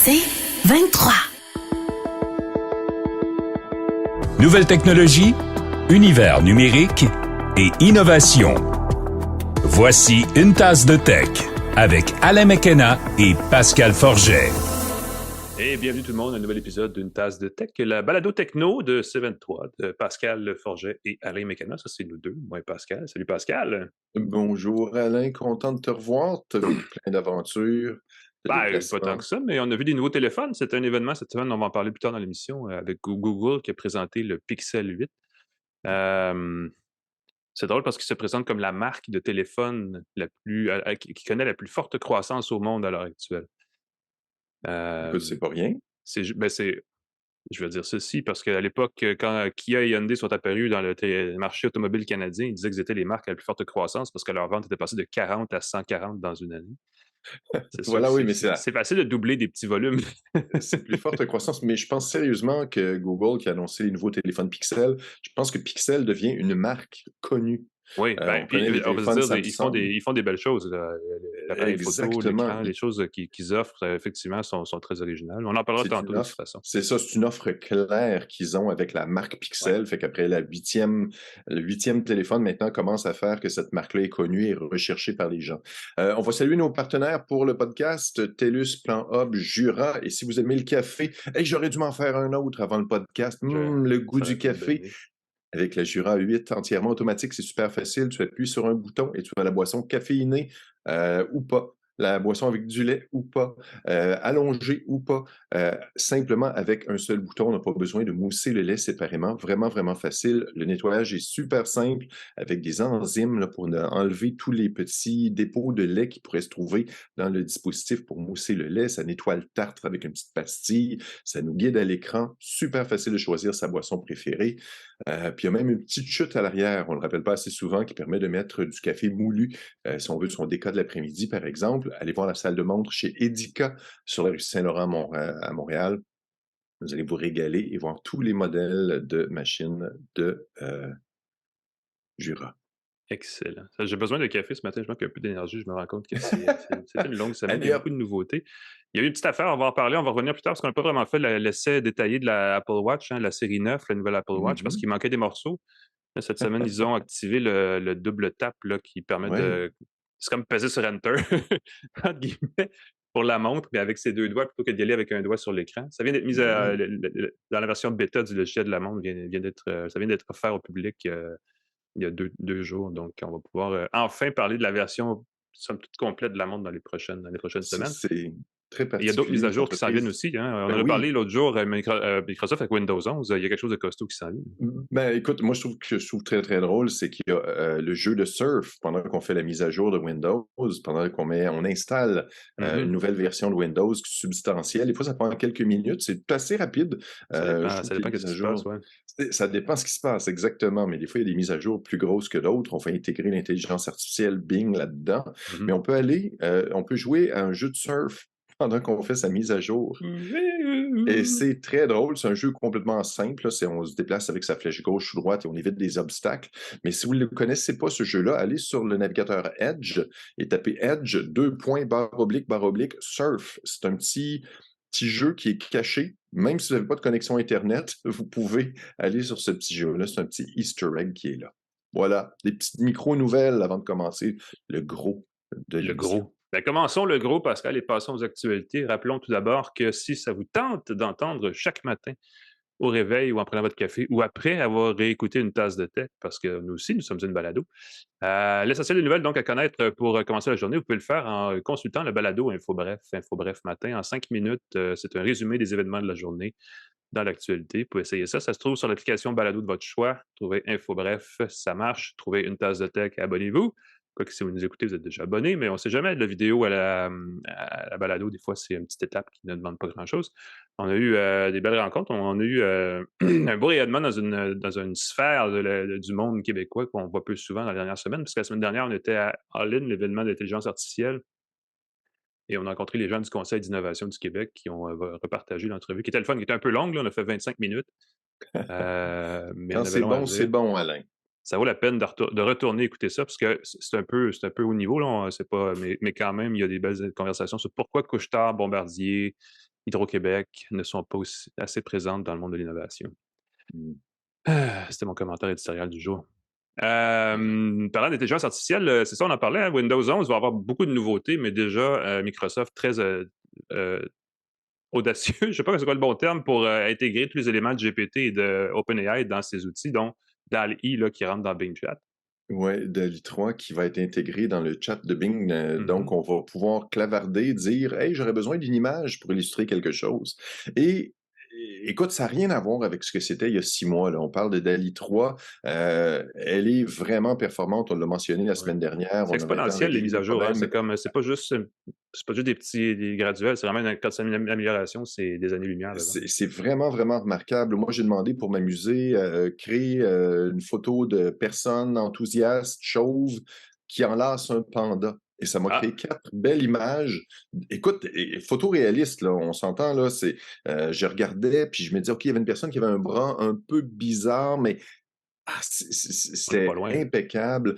C'est 23. Nouvelles technologies, univers numérique et innovation. Voici une tasse de tech avec Alain McKenna et Pascal Forget. Et bienvenue tout le monde à un nouvel épisode d'une tasse de tech, la balado techno de C23 de Pascal Forget et Alain McKenna. Ça, c'est nous deux, moi et Pascal. Salut Pascal. Bonjour Alain, content de te revoir. Tu as vécu plein d'aventures, de Pas déplacements. tant que ça, mais on a vu des nouveaux téléphones. C'est un événement cette semaine, on va en parler plus tard dans l'émission, avec Google qui a présenté le Pixel 8. C'est drôle parce qu'il se présente comme la marque de téléphone qui connaît la plus forte croissance au monde à l'heure actuelle. Écoute, c'est pas rien. Je veux dire ceci parce qu'à l'époque, quand Kia et Hyundai sont apparus dans le marché automobile canadien, ils disaient qu'ils étaient les marques à la plus forte croissance parce que leur vente était passée de 40 à 140 dans une année. C'est Voilà, sûr, oui, mais c'est facile de doubler des petits volumes. c'est plus forte croissance. Mais je pense sérieusement que Google, qui a annoncé les nouveaux téléphones Pixel, je pense que Pixel devient une marque connue. Oui, On puis connaît les on va se téléphones dire, ils font des belles choses. L'appareil photo, Exactement. l'écran, les choses qu'ils offrent, effectivement, sont très originales. On en parlera tantôt de toute façon. C'est ça, c'est une offre claire qu'ils ont avec la marque Pixel. Ouais. Fait qu'après le huitième téléphone maintenant commence à faire que cette marque-là est connue et recherchée par les gens. On va saluer nos partenaires pour le podcast, TELUS, Plan Hub, Jura. Et si vous aimez le café, j'aurais dû m'en faire un autre avant le podcast. Le goût du café. Avec la Jura 8 entièrement automatique, c'est super facile. Tu appuies sur un bouton et tu as la boisson caféinée ou pas. La boisson avec du lait ou pas, allongée ou pas, simplement avec un seul bouton. On n'a pas besoin de mousser le lait séparément. Vraiment, vraiment facile. Le nettoyage est super simple avec des enzymes là, pour enlever tous les petits dépôts de lait qui pourraient se trouver dans le dispositif pour mousser le lait. Ça nettoie le tartre avec une petite pastille. Ça nous guide à l'écran. Super facile de choisir sa boisson préférée. Puis il y a même une petite chute à l'arrière, on ne le rappelle pas assez souvent, qui permet de mettre du café moulu, si on veut son déca de l'après-midi, par exemple. Allez voir la salle de montre chez Edica sur la rue Saint-Laurent à Montréal. Vous allez vous régaler et voir tous les modèles de machines de Jura. Excellent. J'ai besoin de café ce matin, je manque un peu d'énergie, je me rends compte que c'était une longue semaine, il y a beaucoup de nouveautés. Il y a eu une petite affaire, on va en parler, on va revenir plus tard parce qu'on n'a pas vraiment fait l'essai détaillé de la Apple Watch, la série 9, la nouvelle Apple Watch, parce qu'il manquait des morceaux. Là, cette semaine, ils ont activé le double tap là, qui permet de... C'est comme peser sur Enter, entre guillemets, pour la montre, mais avec ses deux doigts plutôt que d'y aller avec un doigt sur l'écran. Ça vient d'être mis dans la version bêta du logiciel de la montre, ça vient d'être offert au public il y a deux jours. Donc, on va pouvoir enfin parler de la version somme toute complète de la montre dans les prochaines semaines. C'est très particulier. Il y a d'autres mises à jour qui s'en viennent aussi. Hein. On en a parlé l'autre jour, Microsoft avec Windows 11. Il y a quelque chose de costaud qui s'en vient. Écoute, moi, je trouve très, très drôle, c'est qu'il y a le jeu de surf pendant qu'on fait la mise à jour de Windows, pendant on installe une nouvelle version de Windows substantielle. Des fois, ça prend quelques minutes. C'est assez rapide. Ça dépend de ce qui se passe, ouais. Ça dépend de ce qui se passe, exactement. Mais des fois, il y a des mises à jour plus grosses que d'autres. On fait intégrer l'intelligence artificielle Bing là-dedans. Mais on peut jouer à un jeu de surf pendant qu'on fait sa mise à jour. Et c'est très drôle. C'est un jeu complètement simple. Là. On se déplace avec sa flèche gauche ou droite et on évite des obstacles. Mais si vous ne connaissez pas ce jeu-là, allez sur le navigateur Edge et tapez Edge, // surf. C'est un petit jeu qui est caché. Même si vous n'avez pas de connexion Internet, vous pouvez aller sur ce petit jeu-là. C'est un petit Easter egg qui est là. Voilà, des petites micro-nouvelles avant de commencer le gros de l'émission. Le gros. Commençons le gros, Pascal, et passons aux actualités. Rappelons tout d'abord que si ça vous tente d'entendre chaque matin au réveil ou en prenant votre café ou après avoir réécouté une tasse de tech, parce que nous aussi, nous sommes une balado, l'essentiel des nouvelles donc à connaître pour commencer la journée, vous pouvez le faire en consultant le balado InfoBref matin en 5 minutes. C'est un résumé des événements de la journée dans l'actualité. Vous pouvez essayer ça. Ça se trouve sur l'application balado de votre choix. Trouvez InfoBref, ça marche. Trouvez une tasse de tech, abonnez-vous. Quoique si vous nous écoutez, vous êtes déjà abonné, mais on ne sait jamais de la vidéo à la balado. Des fois, c'est une petite étape qui ne demande pas grand-chose. On a eu des belles rencontres. On a eu un beau rayonnement dans une sphère du monde québécois qu'on voit peu souvent dans la dernière semaine, parce que la semaine dernière, on était à All-In, l'événement d'intelligence artificielle, et on a rencontré les gens du Conseil d'innovation du Québec qui ont repartagé l'entrevue, qui était le fun, qui était un peu longue. Là, on a fait 25 minutes. Mais quand c'est bon, Alain. Ça vaut la peine de retourner écouter ça, parce que c'est un peu haut niveau, là, mais quand même, il y a des belles conversations sur pourquoi Couche-Tard, Bombardier, Hydro-Québec ne sont pas assez présentes dans le monde de l'innovation. Mmh. C'était mon commentaire éditorial du jour. Parlant d'intelligence artificielle, c'est ça, on en parlait, hein, Windows 11 va avoir beaucoup de nouveautés, mais déjà, Microsoft très audacieux, je ne sais pas c'est quoi le bon terme, pour intégrer tous les éléments de GPT et de OpenAI dans ses outils, dont DALL-E là, qui rentre dans Bing Chat. Ouais, DALL-E 3 qui va être intégré dans le chat de Bing. Donc, on va pouvoir clavarder, dire: «Hey, j'aurais besoin d'une image pour illustrer quelque chose» et écoute, ça n'a rien à voir avec ce que c'était il y a 6 mois, là. On parle de DALL-E 3, elle est vraiment performante, on l'a mentionné la Ouais. semaine dernière, C'est on a maintenant exponentiel les réglé mises à les jour, hein. problèmes. C'est pas juste des graduels, c'est vraiment quand c'est une amélioration, c'est des années-lumière devant. C'est vraiment, vraiment remarquable. Moi, j'ai demandé pour m'amuser, créer, une photo de personne enthousiaste, chauve, qui enlace un panda et ça m'a Ah! créé 4 belles images. Écoute, photoréaliste, là, on s'entend, là, je regardais puis je me disais: «OK, il y avait une personne qui avait un bras un peu bizarre, mais On n'est pas c'était loin, là. impeccable.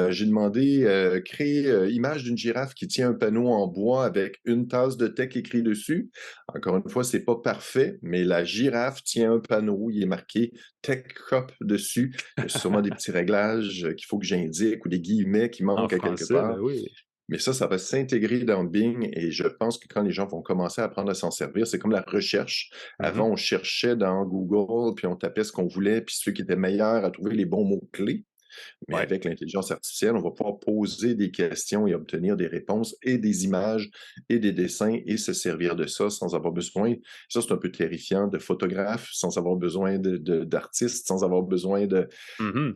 J'ai demandé, créer, image d'une girafe qui tient un panneau en bois avec une tasse de tech écrit dessus. Encore une fois, c'est pas parfait, mais la girafe tient un panneau, il est marqué Tech Cup dessus. Il y a sûrement des petits réglages, qu'il faut que j'indique ou des guillemets qui En manquent à quelque français, ben part. oui. Mais ça va s'intégrer dans Bing et je pense que quand les gens vont commencer à apprendre à s'en servir, c'est comme la recherche. Mmh. Avant, on cherchait dans Google, puis on tapait ce qu'on voulait, puis ceux qui étaient meilleurs à trouver les bons mots-clés. Mais Ouais. avec l'intelligence artificielle, on va pouvoir poser des questions et obtenir des réponses et des images et des dessins et se servir de ça sans avoir besoin. Ça, c'est un peu terrifiant de photographe, sans avoir besoin d'artistes, sans avoir besoin de. Mmh.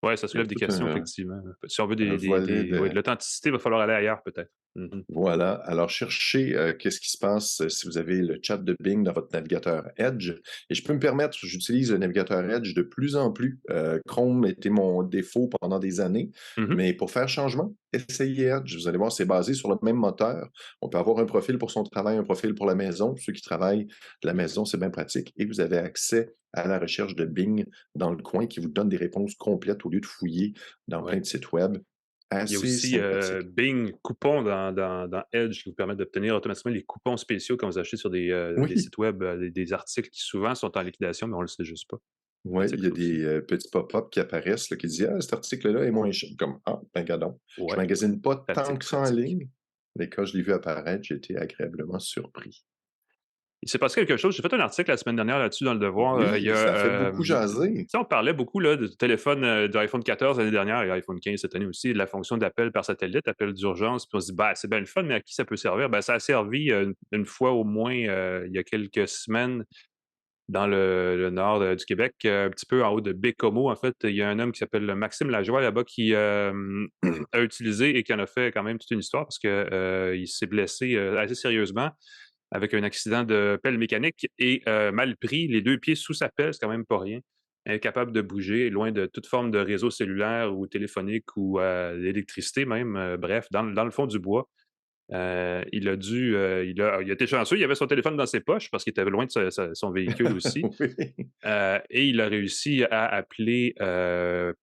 Ouais, ça Il y a soulève des tout questions effectivement. Si on veut un volet ouais, de. de l'authenticité, il va falloir aller ailleurs peut-être. Mmh. Voilà. Alors, cherchez qu'est-ce qui se passe si vous avez le chat de Bing dans votre navigateur Edge. Et je peux me permettre, j'utilise le navigateur Edge de plus en plus. Chrome était mon défaut pendant des années. Mmh. Mais pour faire changement, essayez Edge. Vous allez voir, c'est basé sur le même moteur. On peut avoir un profil pour son travail, un profil pour la maison. Ceux qui travaillent de la maison, c'est bien pratique. Et vous avez accès à la recherche de Bing dans le coin qui vous donne des réponses complètes au lieu de fouiller dans plein Ouais. de sites web. Il y a Assez aussi, sympathique. Bing Coupons dans Edge qui vous permettent d'obtenir automatiquement les coupons spéciaux quand vous achetez sur des Oui. sites web, des articles qui souvent sont en liquidation, mais on le sait juste pas. Ouais, Pratique il y a ça aussi. des, petits pop-up qui apparaissent là, qui disent: «Ah, cet article-là est moins cher». Comme: «Ah, ben, gadon». Je Ouais, magasine pas tant pratique, que ça en pratique. ligne, mais quand je l'ai vu apparaître, j'ai été agréablement surpris. Il s'est passé quelque chose. J'ai fait un article la semaine dernière là-dessus dans Le Devoir. Il y Oui, ça a fait a, beaucoup jaser. tu sais, on parlait beaucoup là, du téléphone, de l'iPhone 14 l'année dernière et l'iPhone 15 cette année aussi, de la fonction d'appel par satellite, appel d'urgence. Puis on se dit, bah, c'est bien le fun, mais à qui ça peut servir? Ben, ça a servi une fois au moins il y a quelques semaines dans le nord du Québec, un petit peu en haut de Bécomo. En fait, il y a un homme qui s'appelle Maxime Lajoie là-bas qui a utilisé et qui en a fait quand même toute une histoire parce que il s'est blessé assez sérieusement avec un accident de pelle mécanique et mal pris, les 2 pieds sous sa pelle, c'est quand même pas rien. Incapable de bouger, loin de toute forme de réseau cellulaire ou téléphonique ou d'électricité même, bref, dans le fond du bois. Il a été chanceux, il avait son téléphone dans ses poches parce qu'il était loin de son véhicule aussi. Oui. Et il a réussi à appeler,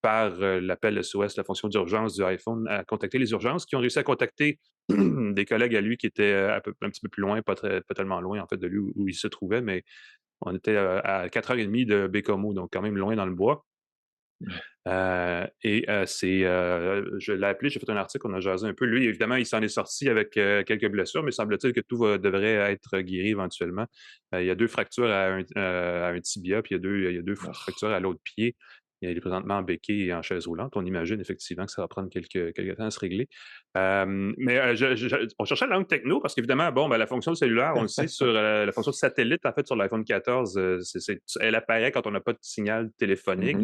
par, l'appel SOS, la fonction d'urgence du iPhone, à contacter les urgences, qui ont réussi à contacter des collègues à lui qui étaient, un petit peu plus loin, pas tellement loin en fait de lui où il se trouvait, mais on était, à 4h30 de Bécomo, donc quand même loin dans le bois. Je l'ai appelé, j'ai fait un article, on a jasé un peu. Lui, évidemment, il s'en est sorti avec, quelques blessures, mais semble-t-il que devrait être guéri éventuellement. Il y a 2 fractures à un tibia, puis il y a deux Ah, fractures à l'autre pied. Il est présentement en béquille et en chaise roulante. On imagine effectivement que ça va prendre quelques temps à se régler. Mais on cherchait la langue techno parce qu'évidemment, bon, ben, la fonction cellulaire, on le sait, sur la fonction de satellite, en fait, sur l'iPhone 14, elle apparaît quand on n'a pas de signal téléphonique.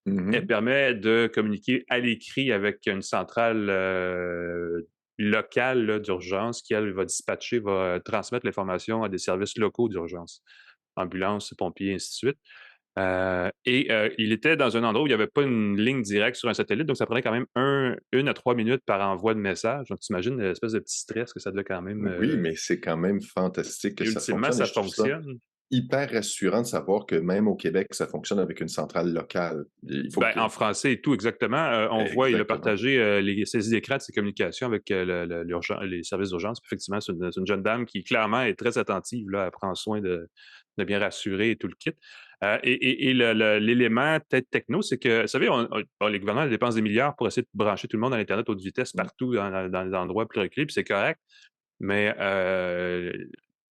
mmh Elle mh. permet de communiquer à l'écrit avec une centrale, locale là, d'urgence qui, elle, va dispatcher, va transmettre l'information à des services locaux d'urgence, ambulances, pompiers, ainsi de suite. Il était dans un endroit où il n'y avait pas une ligne directe sur un satellite, donc ça prenait quand même 1 à 3 minutes par envoi de message. Donc tu imagines l'espèce de petit stress que ça devait quand même, Oui, mais c'est quand même fantastique que et ça ultimement, fonctionne et ça je trouve ça. fonctionne. hyper rassurant de savoir que même au Québec, ça fonctionne avec une centrale locale. Il faut Ben, que en français et tout, exactement. On voit, il a exactement. partagé les saisies d'écran de ses communications avec les services d'urgence. Puis effectivement, c'est une jeune dame qui, clairement, est très attentive. Là, elle prend soin de bien rassurer et tout le kit. L'élément peut-être techno, c'est que, vous savez, les gouvernements dépensent des milliards pour essayer de brancher tout le monde à l'Internet haute vitesse Mmh. partout dans les endroits plus reculés, puis c'est correct. Mais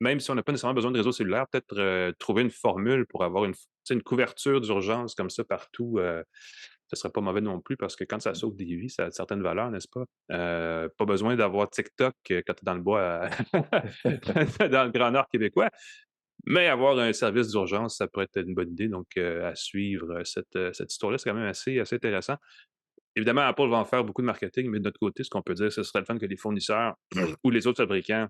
même si on n'a pas nécessairement besoin de réseau cellulaire, peut-être trouver une formule pour avoir une couverture d'urgence comme ça partout, ce serait pas mauvais non plus parce que quand ça sauve des vies, ça a certaines valeurs, n'est-ce pas? Pas besoin d'avoir TikTok quand tu es dans le bois, dans le Grand Nord québécois, mais avoir un service d'urgence, ça pourrait être une bonne idée. Donc, à suivre cette histoire-là, c'est quand même assez intéressant. Évidemment, Apple va en faire beaucoup de marketing, mais de notre côté, ce qu'on peut dire, ce serait le fun que les fournisseurs ou les autres fabricants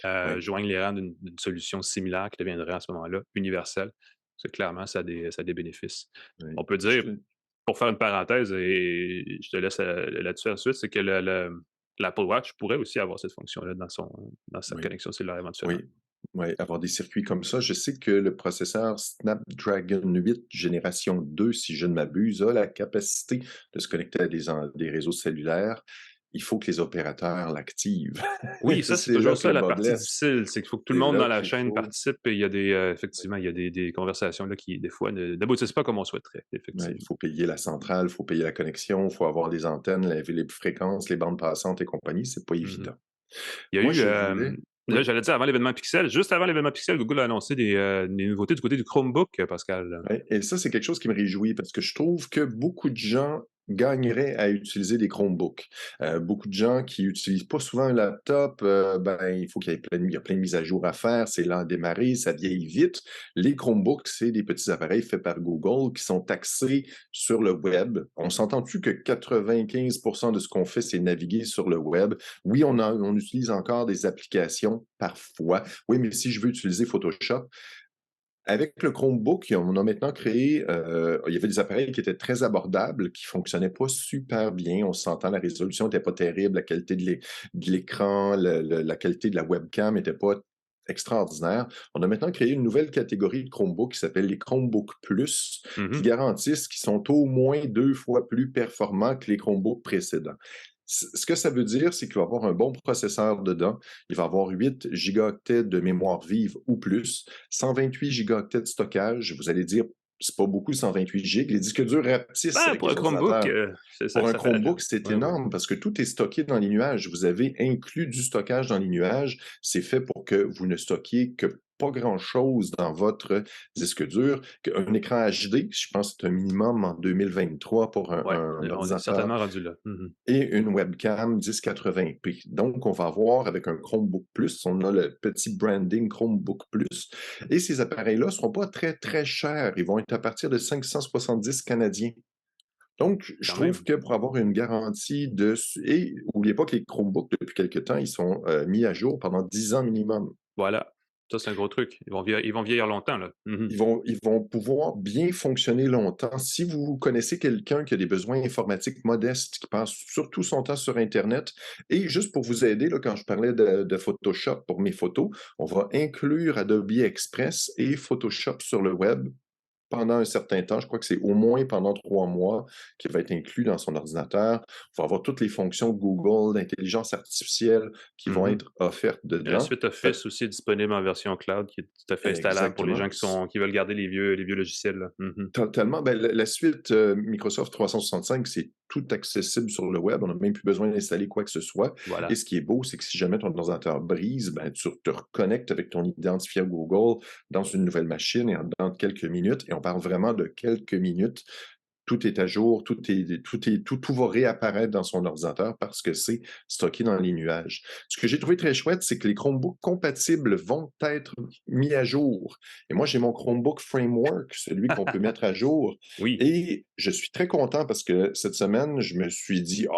Oui, joignent les rangs d'une solution similaire qui deviendrait à ce moment-là universelle. Parce que clairement, ça a des bénéfices. oui. On peut Je dire, te pour faire une parenthèse, et je te laisse là-dessus ensuite, c'est que l'Apple Watch pourrait aussi avoir cette fonction-là dans sa oui. connexion cellulaire éventuellement. Oui, ouais, avoir des circuits comme ça. Je sais que le processeur Snapdragon 8 génération 2, si je ne m'abuse, a la capacité de se connecter à des réseaux cellulaires. Il faut que les opérateurs l'activent. Oui, ça, c'est C'est là toujours que ça le la bas partie blesse. difficile, c'est qu'il faut que tout le C'est monde là dans la qu'il chaîne faut participe et il y a effectivement, il y a des conversations là qui, des fois, n'aboutissent pas comme on souhaiterait, ouais, il effectivement. faut payer la centrale, il faut payer la connexion, il faut avoir des antennes, les fréquences, les bandes passantes et compagnie, c'est pas Mhm. évident. Il y a Moi, eu, je voulais là, oui. j'allais dire avant l'événement Pixel, juste avant l'événement Pixel, Google a annoncé des nouveautés du côté du Chromebook, Pascal. Ouais, et ça, c'est quelque chose qui me réjouit parce que je trouve que beaucoup de gens gagneraient à utiliser des Chromebooks. Beaucoup de gens qui utilisent pas souvent un laptop, ben, il faut qu'il y ait il y a plein de mises à jour à faire, c'est lent à démarrer, ça vieillit vite. Les Chromebooks, c'est des petits appareils faits par Google qui sont axés sur le web. On s'entend-tu que 95% de ce qu'on fait, c'est naviguer sur le web? Oui, on utilise encore des applications parfois. Oui, mais si je veux utiliser Photoshop, avec le Chromebook, on a maintenant créé, il y avait des appareils qui étaient très abordables, qui fonctionnaient pas super bien. On s'entend, la résolution était pas terrible, la qualité de l'écran, la qualité de la webcam était pas extraordinaire. On a maintenant créé une nouvelle catégorie de Chromebook qui s'appelle les Chromebook Plus, qui Mhm. garantissent qu'ils sont au moins 2 fois plus performants que les Chromebooks précédents. Ce que ça veut dire, c'est qu'il va y avoir un bon processeur dedans. Il va avoir 8 gigaoctets de mémoire vive ou plus, 128 gigaoctets de stockage. Vous allez dire, c'est pas beaucoup 128 gigs. Les disques durs rapetissent Ah, avec pour un les Chromebook, ordinateurs. Pour un ça fait la Chromebook, job. c'est Oui, oui. énorme parce que tout est stocké dans les nuages. Vous avez inclus du stockage dans les nuages. C'est fait pour que vous ne stockiez que pas grand-chose dans votre disque dur. Un écran HD, je pense que c'est un minimum en 2023 pour Ouais, un on est ordinateur certainement rendu là. Mhm. et une webcam 1080p. Donc, on va avoir avec un Chromebook Plus, on a le petit branding Chromebook Plus, et ces appareils-là ne seront pas très, très chers. Ils vont être à partir de 570 canadiens. Donc, je Quand trouve même. que pour avoir une garantie de... Et n'oubliez pas que les Chromebooks, depuis quelques temps, ils sont mis à jour pendant 10 ans minimum. Voilà. Ça, c'est un gros truc. Ils vont vieillir longtemps, là. Mhm. Ils vont pouvoir bien fonctionner longtemps. Si vous connaissez quelqu'un qui a des besoins informatiques modestes, qui passe surtout son temps sur Internet, et juste pour vous aider, là, quand je parlais de Photoshop pour mes photos, on va inclure Adobe Express et Photoshop sur le web pendant un certain temps. Je crois que c'est au moins pendant 3 mois qui va être inclus dans son ordinateur. Il va avoir toutes les fonctions Google, d'intelligence artificielle qui vont Mhm. être offertes Et la dedans. suite Office aussi est disponible en version cloud, qui est tout à fait installable pour les gens Exactement. qui veulent garder les vieux logiciels, là. Mhm. Totalement. Ben, la suite Microsoft 365, c'est tout accessible sur le web. On n'a même plus besoin d'installer quoi que ce soit. Et Voilà. ce qui est beau, c'est que si jamais ton ordinateur brise, ben, tu te reconnectes avec ton identifiant Google dans une nouvelle machine et dans quelques minutes. Et on parle vraiment de quelques minutes. Tout est à jour, tout va réapparaître dans son ordinateur parce que c'est stocké dans les nuages. Ce que j'ai trouvé très chouette, c'est que les Chromebooks compatibles vont être mis à jour. Et moi, j'ai mon Chromebook Framework, celui qu'on peut mettre à jour. Oui. Et je suis très content parce que cette semaine, je me suis dit,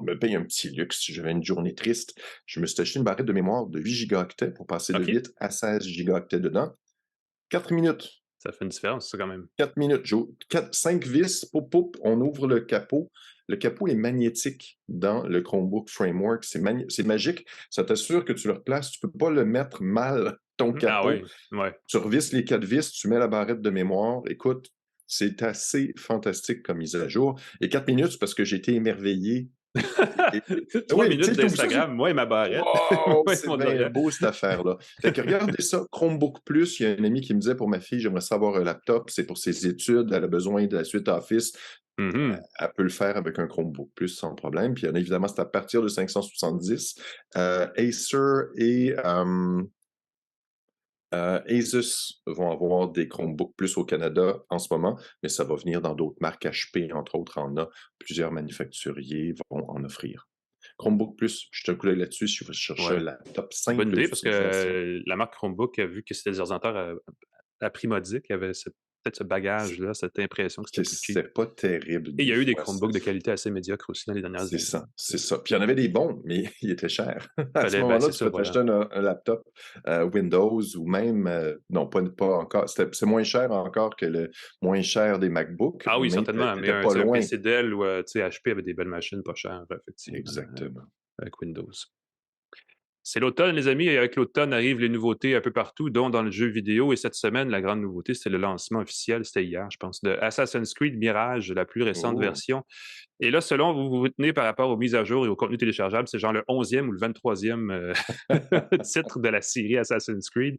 me paye un petit luxe. J'avais une journée triste. Je me suis acheté une barrette de mémoire de 8 gigaoctets pour passer de OK. 8 à 16 gigaoctets dedans. 4 minutes. Ça fait une différence, ça, quand même. 4 minutes. 5 vis, poup, poup, on ouvre le capot. Le capot est magnétique dans le Chromebook Framework. C'est magique. Ça t'assure que tu le replaces. Tu peux pas le mettre mal, ton Ah capot, oui, ouais. tu revisses les 4 vis, tu mets la barrette de mémoire. Écoute, c'est assez fantastique comme mise à jour. Et 4 minutes, c'est parce que j'ai été émerveillé. Trois Oui, tu minutes sais, tu ouvres ça, tu d'Instagram, moi et ma barrette. wow, Moi et c'est mon bien Dorian. beau cette affaire-là. Fait que regardez ça, Chromebook Plus, il y a un ami qui me disait pour ma fille, j'aimerais savoir un laptop, c'est pour ses études, elle a besoin de la suite Office. Mhm. Elle peut le faire avec un Chromebook Plus sans problème. Puis évidemment, c'est à partir de 570. Acer et Asus vont avoir des Chromebooks Plus au Canada en ce moment, mais ça va venir dans d'autres marques. HP, entre autres, en a. Plusieurs manufacturiers vont en offrir. Chromebook Plus, je te un coup d'œil là-dessus si vous cherchez un Ouais. laptop C'est une bonne simple idée parce que d'utilisation. la marque Chromebook a vu que c'était des ordinateurs à prix modique, il y avait peut-être ce bagage-là, cette impression que c'était plus cheap. C'était pas terrible Et il y des a eu des fois. Chromebooks de qualité assez médiocre aussi dans les dernières C'est années. ça, c'est ça. Puis il y en avait des bons, mais ils étaient chers. À ce Ben, moment-là, c'est tu ça, peux voilà. t'acheter un laptop Windows ou même, non, pas encore. C'est moins cher encore que le moins cher des MacBooks, Ah oui, mais certainement, mais t'étais pas un loin. PC Dell ou HP avait des belles machines pas chères, effectivement, Exactement. avec Windows. C'est l'automne, les amis, et avec l'automne arrivent les nouveautés un peu partout, dont dans le jeu vidéo. Et cette semaine, la grande nouveauté, c'était le lancement officiel, c'était hier, je pense, de Assassin's Creed Mirage, la plus récente Oh. version. Et là, selon vous vous tenez par rapport aux mises à jour et au contenu téléchargeable, c'est genre le 11e ou le 23e titre de la série Assassin's Creed.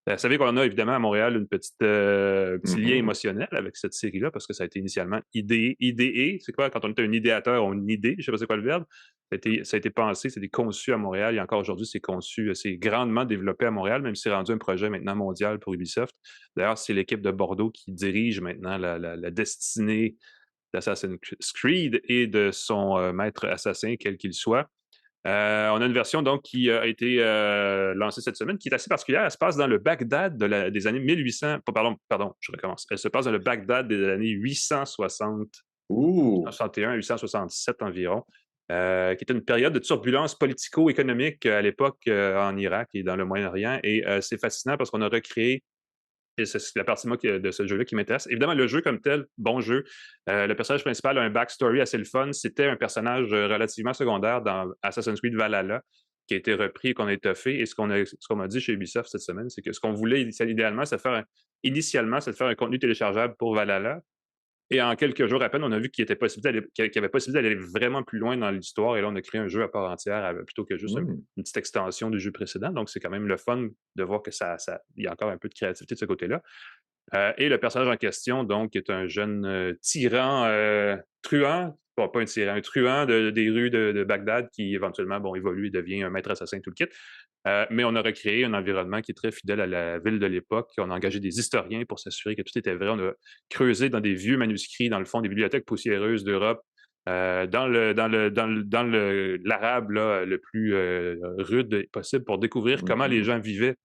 Vous savez qu'on a évidemment à Montréal petit lien Mhm. émotionnel avec cette série-là parce que ça a été initialement idéé. C'est quoi, quand on est un idéateur, on idée, je sais pas c'est quoi le verbe. Ça a été pensé, c'est conçu à Montréal et encore aujourd'hui, c'est conçu, c'est grandement développé à Montréal, même si c'est rendu un projet maintenant mondial pour Ubisoft. D'ailleurs, c'est l'équipe de Bordeaux qui dirige maintenant la destinée d'Assassin's Creed et de son maître assassin, quel qu'il soit. On a une version donc qui a été lancée cette semaine, qui est assez particulière. Elle se passe dans le Bagdad des années 1800. Pardon, je recommence. Elle se passe dans le Bagdad des années 860, Ouh. 861 à 867 environ, qui était une période de turbulence politico-économique à l'époque en Irak et dans le Moyen-Orient. Et c'est fascinant parce qu'on a recréé. Et c'est la partie de ce jeu-là qui m'intéresse. Évidemment, le jeu comme tel, bon jeu. Le personnage principal a un backstory assez le fun. C'était un personnage relativement secondaire dans Assassin's Creed Valhalla, qui a été repris et qu'on a étoffé. Et ce qu'on m'a dit chez Ubisoft cette semaine, c'est que ce qu'on voulait idéalement, c'est de faire un contenu téléchargeable pour Valhalla. Et en quelques jours à peine, on a vu qu'il y avait possibilité d'aller vraiment plus loin dans l'histoire. Et là, on a créé un jeu à part entière plutôt que juste une petite extension du jeu précédent. Donc, c'est quand même le fun de voir que il y a encore un peu de créativité de ce côté-là. Et le personnage en question, donc, est un jeune tyran, truand, pas un tyran, un truand des rues de Bagdad qui, éventuellement, évolue et devient un maître assassin, tout le kit. Mais on a recréé un environnement qui est très fidèle à la ville de l'époque. On a engagé des historiens pour s'assurer que tout était vrai. On a creusé dans des vieux manuscrits, dans le fond des bibliothèques poussiéreuses d'Europe, dans l'arabe le plus rude possible pour découvrir comment les gens vivaient.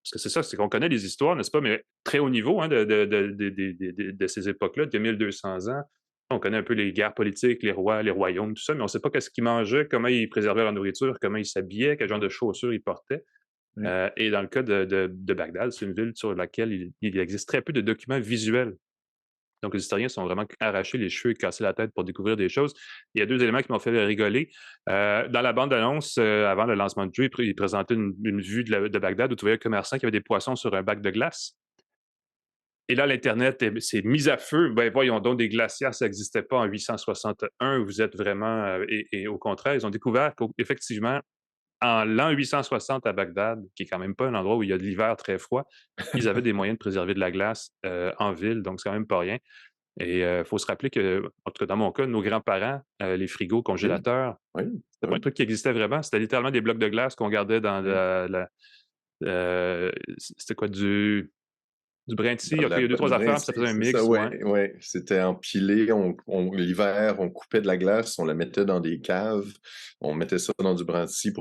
Parce que c'est ça, c'est qu'on connaît les histoires, n'est-ce pas, mais très haut niveau de ces époques-là, de 1200 ans. On connaît un peu les guerres politiques, les rois, les royaumes, tout ça, mais on ne sait pas qu'est-ce qu'ils mangeaient, comment ils préservaient leur nourriture, comment ils s'habillaient, quel genre de chaussures ils portaient. Oui. Et dans le cas de Bagdad, c'est une ville sur laquelle il existe très peu de documents visuels. Donc, les historiens sont vraiment arrachés les cheveux et cassés la tête pour découvrir des choses. Il y a deux éléments qui m'ont fait rigoler. Dans la bande-annonce, avant le lancement du jeu, ils présentaient une vue de Bagdad où tu voyais un commerçant qui avait des poissons sur un bac de glace. Et là, l'Internet s'est mis à feu. Ben voyons donc, des glacières, ça n'existait pas en 861. Vous êtes vraiment... et au contraire, ils ont découvert qu'effectivement, en l'an 860 à Bagdad, qui est quand même pas un endroit où il y a de l'hiver très froid, ils avaient des moyens de préserver de la glace en ville, donc c'est quand même pas rien. Et il faut se rappeler que, en tout cas dans mon cas, nos grands-parents, les frigos, congélateurs, Oui, c'était pas un truc qui existait vraiment. C'était littéralement des blocs de glace qu'on gardait dans c'était quoi, du brinti. OK, il y a deux, trois affaires, puis ça faisait un c'est ça, mix, oui, ouais. ouais. C'était empilé. L'hiver, on coupait de la glace, on la mettait dans des caves, on mettait ça dans du brandy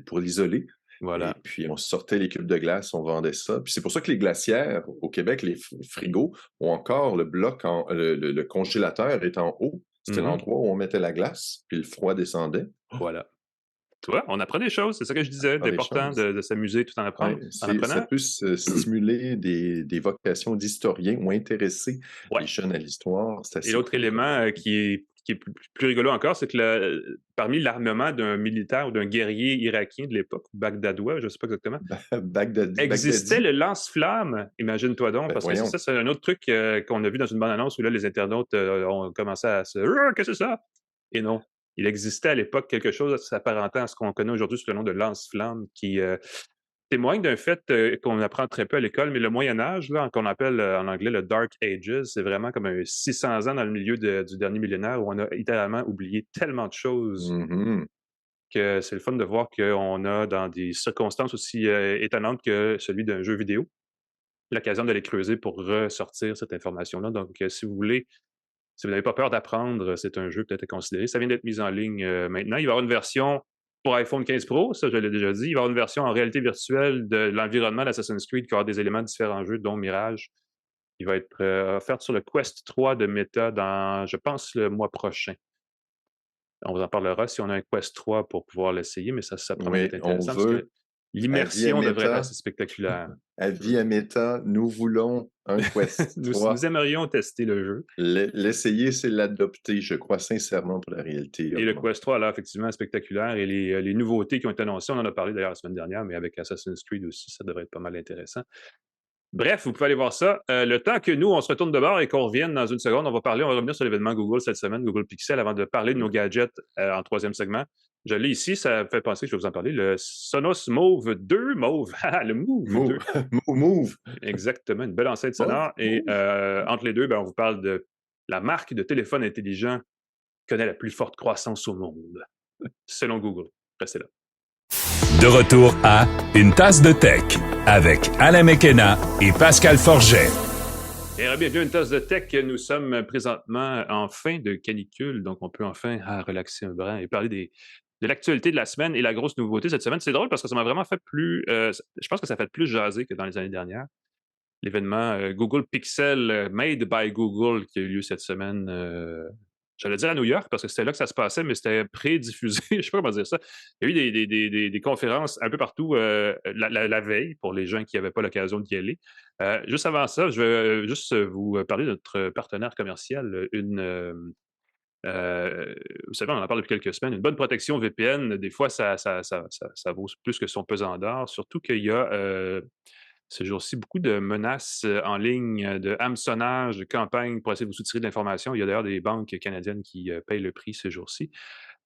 pour l'isoler. Voilà. Et puis, on sortait les cubes de glace, on vendait ça. Puis c'est pour ça que les glacières, au Québec, les frigos, ont encore le bloc, le congélateur est en haut. C'était l'endroit où on mettait la glace, puis le froid descendait. Voilà. Tu vois, on apprend des choses, c'est ça que je disais, d'important de s'amuser tout en apprenant. Ça peut stimuler des vocations d'historien ou intéresser Ouais. les jeunes à l'histoire. Et l'autre élément qui est qui est plus rigolo encore, c'est que parmi l'armement d'un militaire ou d'un guerrier irakien de l'époque, bagdadois, je ne sais pas exactement, existait Bagdadi. le lance-flamme. Imagine-toi donc, Ben, parce que voyons. c'est un autre truc qu'on a vu dans une bande-annonce où là, les internautes ont commencé à se qu'est-ce que c'est ça? Et non. Il existait à l'époque quelque chose s'apparentant à ce qu'on connaît aujourd'hui sous le nom de lance-flamme qui témoigne d'un fait qu'on apprend très peu à l'école, mais le Moyen Âge, là, qu'on appelle en anglais le Dark Ages, c'est vraiment comme un 600 ans dans le milieu du dernier millénaire où on a littéralement oublié tellement de choses Mhm. que c'est le fun de voir qu'on a, dans des circonstances aussi étonnantes que celui d'un jeu vidéo, l'occasion d'aller creuser pour ressortir cette information-là. Donc, si vous voulez, si vous n'avez pas peur d'apprendre, c'est un jeu peut-être à considérer. Ça vient d'être mis en ligne maintenant. Il va y avoir une version pour iPhone 15 Pro, ça je l'ai déjà dit. Il va y avoir une version en réalité virtuelle de l'environnement d'Assassin's Creed qui va avoir des éléments de différents jeux, dont Mirage. Il va être offert sur le Quest 3 de Meta dans, je pense, le mois prochain. On vous en parlera si on a un Quest 3 pour pouvoir l'essayer, mais ça promet Oui, d'être on intéressant parce que veut, avis à l'immersion devrait être Meta, assez spectaculaire. avis à Meta, nous voulons un Quest Nous 3. aimerions tester le jeu. L'essayer, c'est l'adopter, je crois sincèrement, pour la réalité Et le augmentée. Quest 3 a l'air effectivement spectaculaire. Et les nouveautés qui ont été annoncées, on en a parlé d'ailleurs la semaine dernière, mais avec Assassin's Creed aussi, ça devrait être pas mal intéressant. Bref, vous pouvez aller voir ça. Le temps que nous, on se retourne de bord et qu'on revienne dans une seconde, on va revenir sur l'événement Google cette semaine, Google Pixel, avant de parler de nos gadgets en troisième segment. Je l'ai ici, ça me fait penser que je vais vous en parler, le Sonos Move 2, Move, le Move 2. Move. Exactement, une belle enceinte sonore. Et entre les deux, on vous parle de la marque de téléphone intelligent qui connaît la plus forte croissance au monde, selon Google. Restez là. De retour à Une tasse de tech avec Alain Mekena et Pascal Forget. Et bienvenue à Une tasse de tech. Nous sommes présentement en fin de canicule, donc on peut enfin relaxer un brin et parler de l'actualité de la semaine et la grosse nouveauté cette semaine. C'est drôle parce que ça m'a vraiment fait je pense que ça fait plus jaser que dans les années dernières. L'événement Google Pixel Made by Google qui a eu lieu cette semaine. J'allais dire à New York parce que c'était là que ça se passait, mais c'était pré-diffusé. Je ne sais pas comment dire ça. Il y a eu des conférences un peu partout la veille pour les gens qui n'avaient pas l'occasion d'y aller. Juste avant ça, je vais juste vous parler de notre partenaire commercial, vous savez, on en parle depuis quelques semaines, une bonne protection VPN, des fois, ça vaut plus que son pesant d'or, surtout qu'il y a ces jours-ci beaucoup de menaces en ligne, de hameçonnage, de campagnes pour essayer de vous soutirer de l'information. Il y a d'ailleurs des banques canadiennes qui payent le prix ces jours-ci.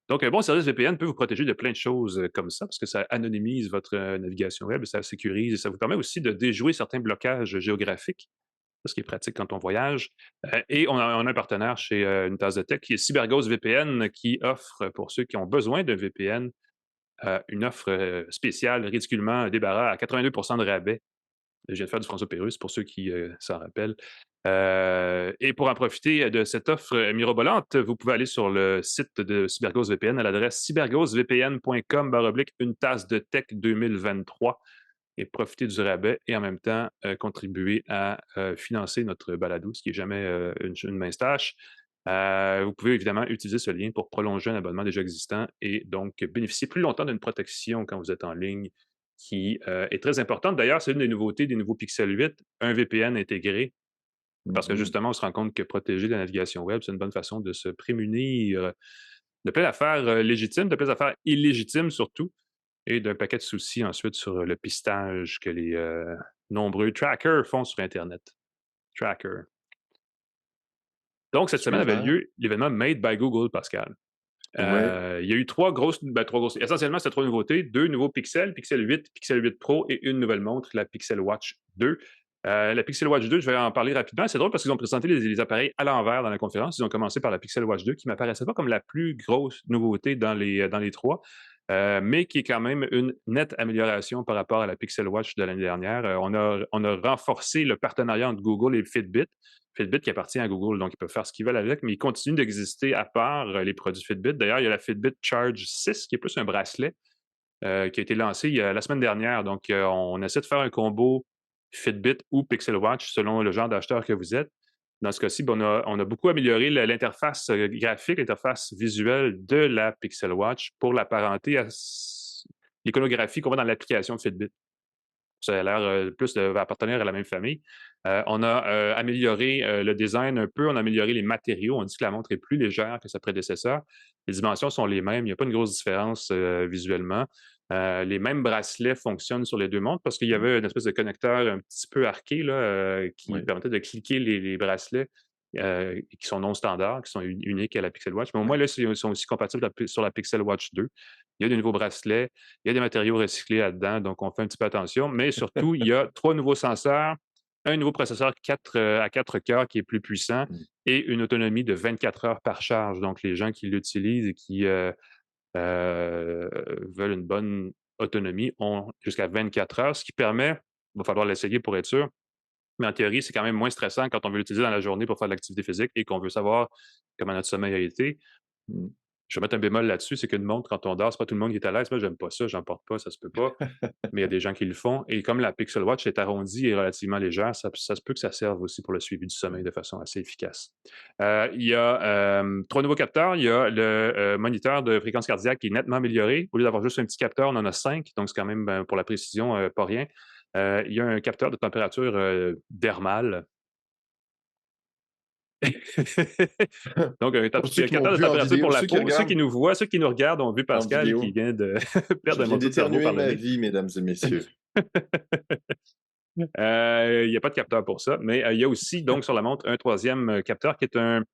Donc, un bon service VPN peut vous protéger de plein de choses comme ça, parce que ça anonymise votre navigation web, ça sécurise et ça vous permet aussi de déjouer certains blocages géographiques, ce qui est pratique quand on voyage. Et on a un partenaire chez Une tasse de tech qui est CyberGhost VPN, qui offre, pour ceux qui ont besoin d'un VPN, une offre spéciale, ridiculement débarras à 82 de rabais. Je viens de faire du François Pérusse pour ceux qui s'en rappellent. Et pour en profiter de cette offre mirobolante, vous pouvez aller sur le site de CyberGhost VPN à l'adresse cyberghostvpn.com/une tasse de tech 2023 et profiter du rabais et en même temps contribuer à financer notre balado, ce qui n'est jamais une mince tâche. Vous pouvez évidemment utiliser ce lien pour prolonger un abonnement déjà existant et donc bénéficier plus longtemps d'une protection quand vous êtes en ligne qui est très importante. D'ailleurs, c'est une des nouveautés des nouveaux Pixel 8, un VPN intégré, parce que justement, on se rend compte que protéger la navigation web, c'est une bonne façon de se prémunir de plein d'affaires légitimes, de plein d'affaires illégitimes surtout, et d'un paquet de soucis ensuite sur le pistage que les nombreux trackers font sur Internet. Tracker. Donc, cette semaine avait Super. lieu l'événement Made by Google, Pascal. Il Ouais. y a eu trois grosses. Essentiellement, c'était trois nouveautés. Deux nouveaux Pixel, Pixel 8, Pixel 8 Pro et une nouvelle montre, la Pixel Watch 2. La Pixel Watch 2, je vais en parler rapidement. C'est drôle parce qu'ils ont présenté les appareils à l'envers dans la conférence. Ils ont commencé par la Pixel Watch 2, qui ne m'apparaissait pas comme la plus grosse nouveauté dans les trois, mais qui est quand même une nette amélioration par rapport à la Pixel Watch de l'année dernière. On a renforcé le partenariat entre Google et Fitbit. Fitbit qui appartient à Google, donc ils peuvent faire ce qu'ils veulent avec, mais ils continuent d'exister à part les produits Fitbit. D'ailleurs, il y a la Fitbit Charge 6, qui est plus un bracelet, qui a été lancé la semaine dernière. Donc, on essaie de faire un combo Fitbit ou Pixel Watch selon le genre d'acheteur que vous êtes. Dans ce cas-ci, on a beaucoup amélioré l'interface graphique, l'interface visuelle de la Pixel Watch pour l'apparenter à l'iconographie qu'on voit dans l'application Fitbit. Ça a l'air plus d'appartenir à la même famille. On a amélioré le design un peu, on a amélioré les matériaux. On dit que la montre est plus légère que sa prédécesseur. Les dimensions sont les mêmes, il n'y a pas une grosse différence visuellement. Les mêmes bracelets fonctionnent sur les deux montres parce qu'il y avait une espèce de connecteur un petit peu arqué là, qui Oui. permettait de cliquer les bracelets qui sont non standards, qui sont uniques à la Pixel Watch. Mais au moins, là, ils sont aussi compatibles sur la Pixel Watch 2. Il y a des nouveaux bracelets, il y a des matériaux recyclés là-dedans, donc on fait un petit peu attention. Mais surtout, il y a 3 nouveaux senseurs, un nouveau processeur à 4 cœurs qui est plus puissant Mm. et une autonomie de 24 heures par charge. Donc, les gens qui l'utilisent et qui veulent une bonne autonomie ont jusqu'à 24 heures, ce qui permet, il va falloir l'essayer pour être sûr, mais en théorie, c'est quand même moins stressant quand on veut l'utiliser dans la journée pour faire de l'activité physique et qu'on veut savoir comment notre sommeil a été. Mm. Je vais mettre un bémol là-dessus, c'est qu'une montre, quand on dort, c'est pas tout le monde qui est à l'aise. Moi, j'aime pas ça, j'en porte pas, ça se peut pas. Mais il y a des gens qui le font. Et comme la Pixel Watch est arrondie et relativement légère, ça se peut que ça serve aussi pour le suivi du sommeil de façon assez efficace. Il y a 3 nouveaux capteurs. Il y a le moniteur de fréquence cardiaque qui est nettement amélioré. Au lieu d'avoir juste un petit capteur, on en a 5, donc c'est quand même, pour la précision, pas rien. Il y a un capteur de température dermale. Donc, un Pour ceux qui m'ont capteur de vu en température pour vidéo, la ceux qui peau. Ceux regardent qui nous voient, ceux qui nous regardent ont vu en Pascal qui vidéo, vient de je perdre un viens morceau de cerveau d'éternuer par le ma nez. vie, mesdames et messieurs. Il n'y a pas de capteur pour ça, mais il y a aussi, donc, sur la montre, un troisième capteur qui est un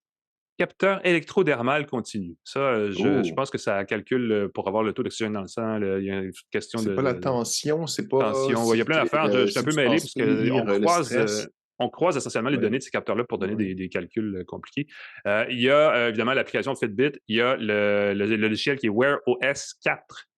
capteur électrodermal continu. Ça, je Oh, pense que ça calcule pour avoir le taux d'oxygène dans le sang. Il y a une question c'est pas la tension, c'est pas tension. Ouais, il y a plein d'affaires. Je suis un si peu tu mêlé parce transpires, le stress. on croise essentiellement les Oui, données de ces capteurs-là pour donner oui. des calculs compliqués. Il y a évidemment l'application Fitbit. Il y a le logiciel qui est Wear OS 4,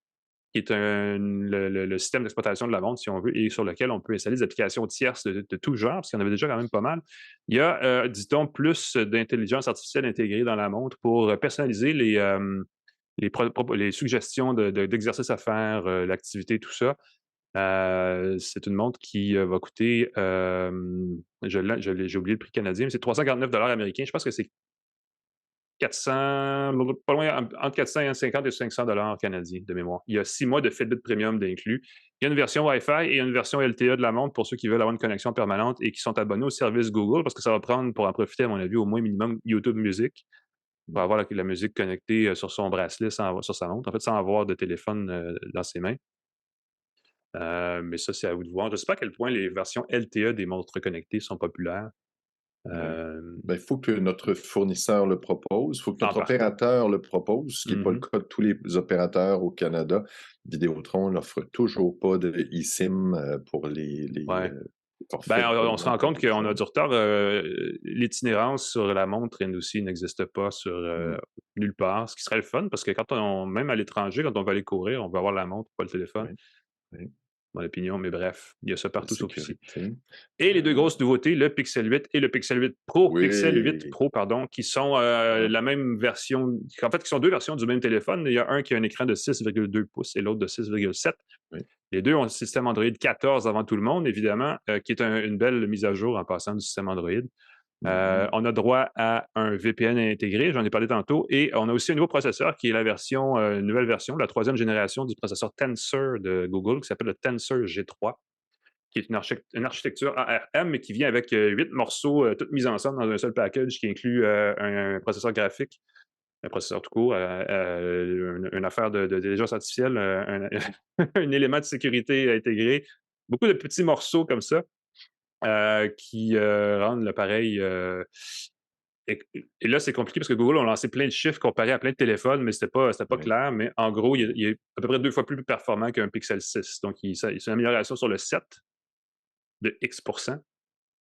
qui est le système d'exploitation de la montre, si on veut, et sur lequel on peut installer des applications tierces de tout genre, parce qu'il y en avait déjà quand même pas mal. Il y a, dit-on, plus d'intelligence artificielle intégrée dans la montre pour personnaliser les suggestions d'exercices à faire, l'activité, tout ça. C'est une montre qui va coûter, j'ai oublié le prix canadien, mais c'est 349 américains. Je pense que c'est 400, pas loin, entre 450 et 500 canadiens de mémoire. Il y a 6 mois de Fitbit Premium d'inclus. Il y a une version Wi-Fi et une version LTE de la montre pour ceux qui veulent avoir une connexion permanente et qui sont abonnés au service Google, parce que ça va prendre, pour en profiter, à mon avis, au moins minimum YouTube Music, pour avoir la musique connectée sur son bracelet, sur sa montre, en fait, sans avoir de téléphone dans ses mains. Mais ça, c'est à vous de voir. Je ne sais pas à quel point les versions LTE des montres connectées sont populaires. Oui. Euh, Il faut que notre fournisseur le propose, il faut que En notre partant. opérateur le propose, ce qui n'est pas le Mhm. cas de tous les opérateurs au Canada. Vidéotron n'offre toujours pas de eSIM pour les Ouais. forfaits de On se rend compte qu'on a téléphone. du retard. L'itinérance sur la montre, elle aussi, n'existe pas sur Mm. nulle part, ce qui serait le fun, parce que même à l'étranger, quand on va aller courir, on va avoir la montre, pas le téléphone, Oui, oui. mon opinion, mais bref, il y a ça La partout sauf ici. sécurité. Et les deux Euh, grosses nouveautés, le Pixel 8 et le Pixel 8 Pro, Pixel 8 oui. Pro, pardon, qui sont Ah, la même version, en fait, qui sont deux versions du même téléphone. Il y a un qui a un écran de 6,2 pouces et l'autre de 6,7. oui. Les deux ont le système Android 14 avant tout le monde, évidemment, qui est une belle mise à jour en passant du système Android. Mhm. On a droit à un VPN intégré, j'en ai parlé tantôt, et on a aussi un nouveau processeur qui est une nouvelle version, la troisième génération du processeur Tensor de Google, qui s'appelle le Tensor G3, qui est une architecture ARM, mais qui vient avec 8 morceaux, toutes mis ensemble dans un seul package, qui inclut un processeur graphique, un processeur tout court, une affaire d'intelligence artificielle, un élément de sécurité intégré, beaucoup de petits morceaux comme ça qui rendent l'appareil. Et là, c'est compliqué parce que Google a lancé plein de chiffres comparés à plein de téléphones, mais c'était pas Oui. clair. Mais en gros, il est à peu près 2 fois plus performant qu'un Pixel 6. Donc, c'est une amélioration sur le 7 de X%,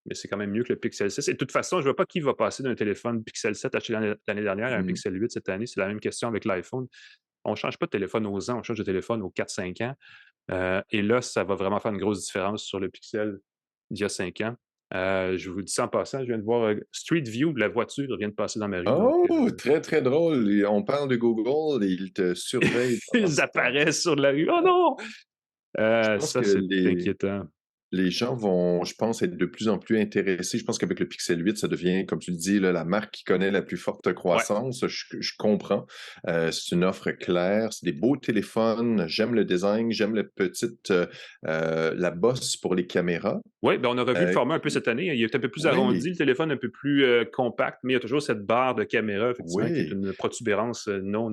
mais c'est quand même mieux que le Pixel 6. Et de toute façon, je ne vois pas qui va passer d'un téléphone Pixel 7 acheté l'année dernière à un Mm. Pixel 8 cette année. C'est la même question avec l'iPhone. On ne change pas de téléphone aux ans, on change de téléphone aux 4-5 ans. Et là, ça va vraiment faire une grosse différence sur le Pixel d'il y a 5 ans. Je vous dis ça en passant, je viens de voir Street View, la voiture vient de passer dans ma rue. Donc, Oh, très, très drôle. Et on parle de Google et ils te surveillent pendant ils ce temps. apparaissent sur la rue. Oh non! Je pense Ça, que c'est inquiétant. les gens vont, je pense, être de plus en plus intéressés. Je pense qu'avec le Pixel 8, ça devient, comme tu le dis, là, la marque qui connaît la plus forte Ouais, croissance. Je comprends. C'est une offre claire. C'est des beaux téléphones. J'aime le design. J'aime la bosse pour les caméras. ouais, ben on a revu le Euh, format un peu cette année. Il est un peu plus arrondi, oui, le téléphone un peu plus compact, mais il y a toujours cette barre de caméra, effectivement, qui est oui. une protubérance non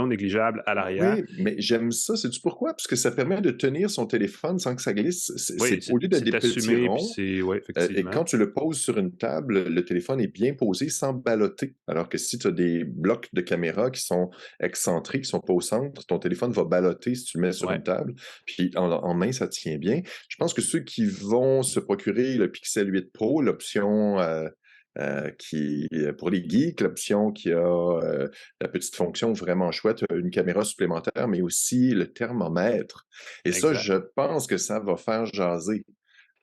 négligeable à l'arrière. Oui, mais j'aime ça. Sais-tu pourquoi? Parce que ça permet de tenir son téléphone sans que ça glisse. Oui, Au lieu d'être des c'est petits assumé, puis ronds, c'est, ouais, et effectivement. quand tu le poses sur une table, le téléphone est bien posé sans ballotter. Alors que si tu as des blocs de caméra qui sont excentrés, qui sont pas au centre, ton téléphone va ballotter si tu le mets sur Ouais, une table. Puis en main, ça tient bien. Je pense que ceux qui vont se procurer le Pixel 8 Pro, l'option pour les geeks, l'option qui a la petite fonction vraiment chouette, une caméra supplémentaire, mais aussi le thermomètre. Et ça, exact. je pense que ça va faire jaser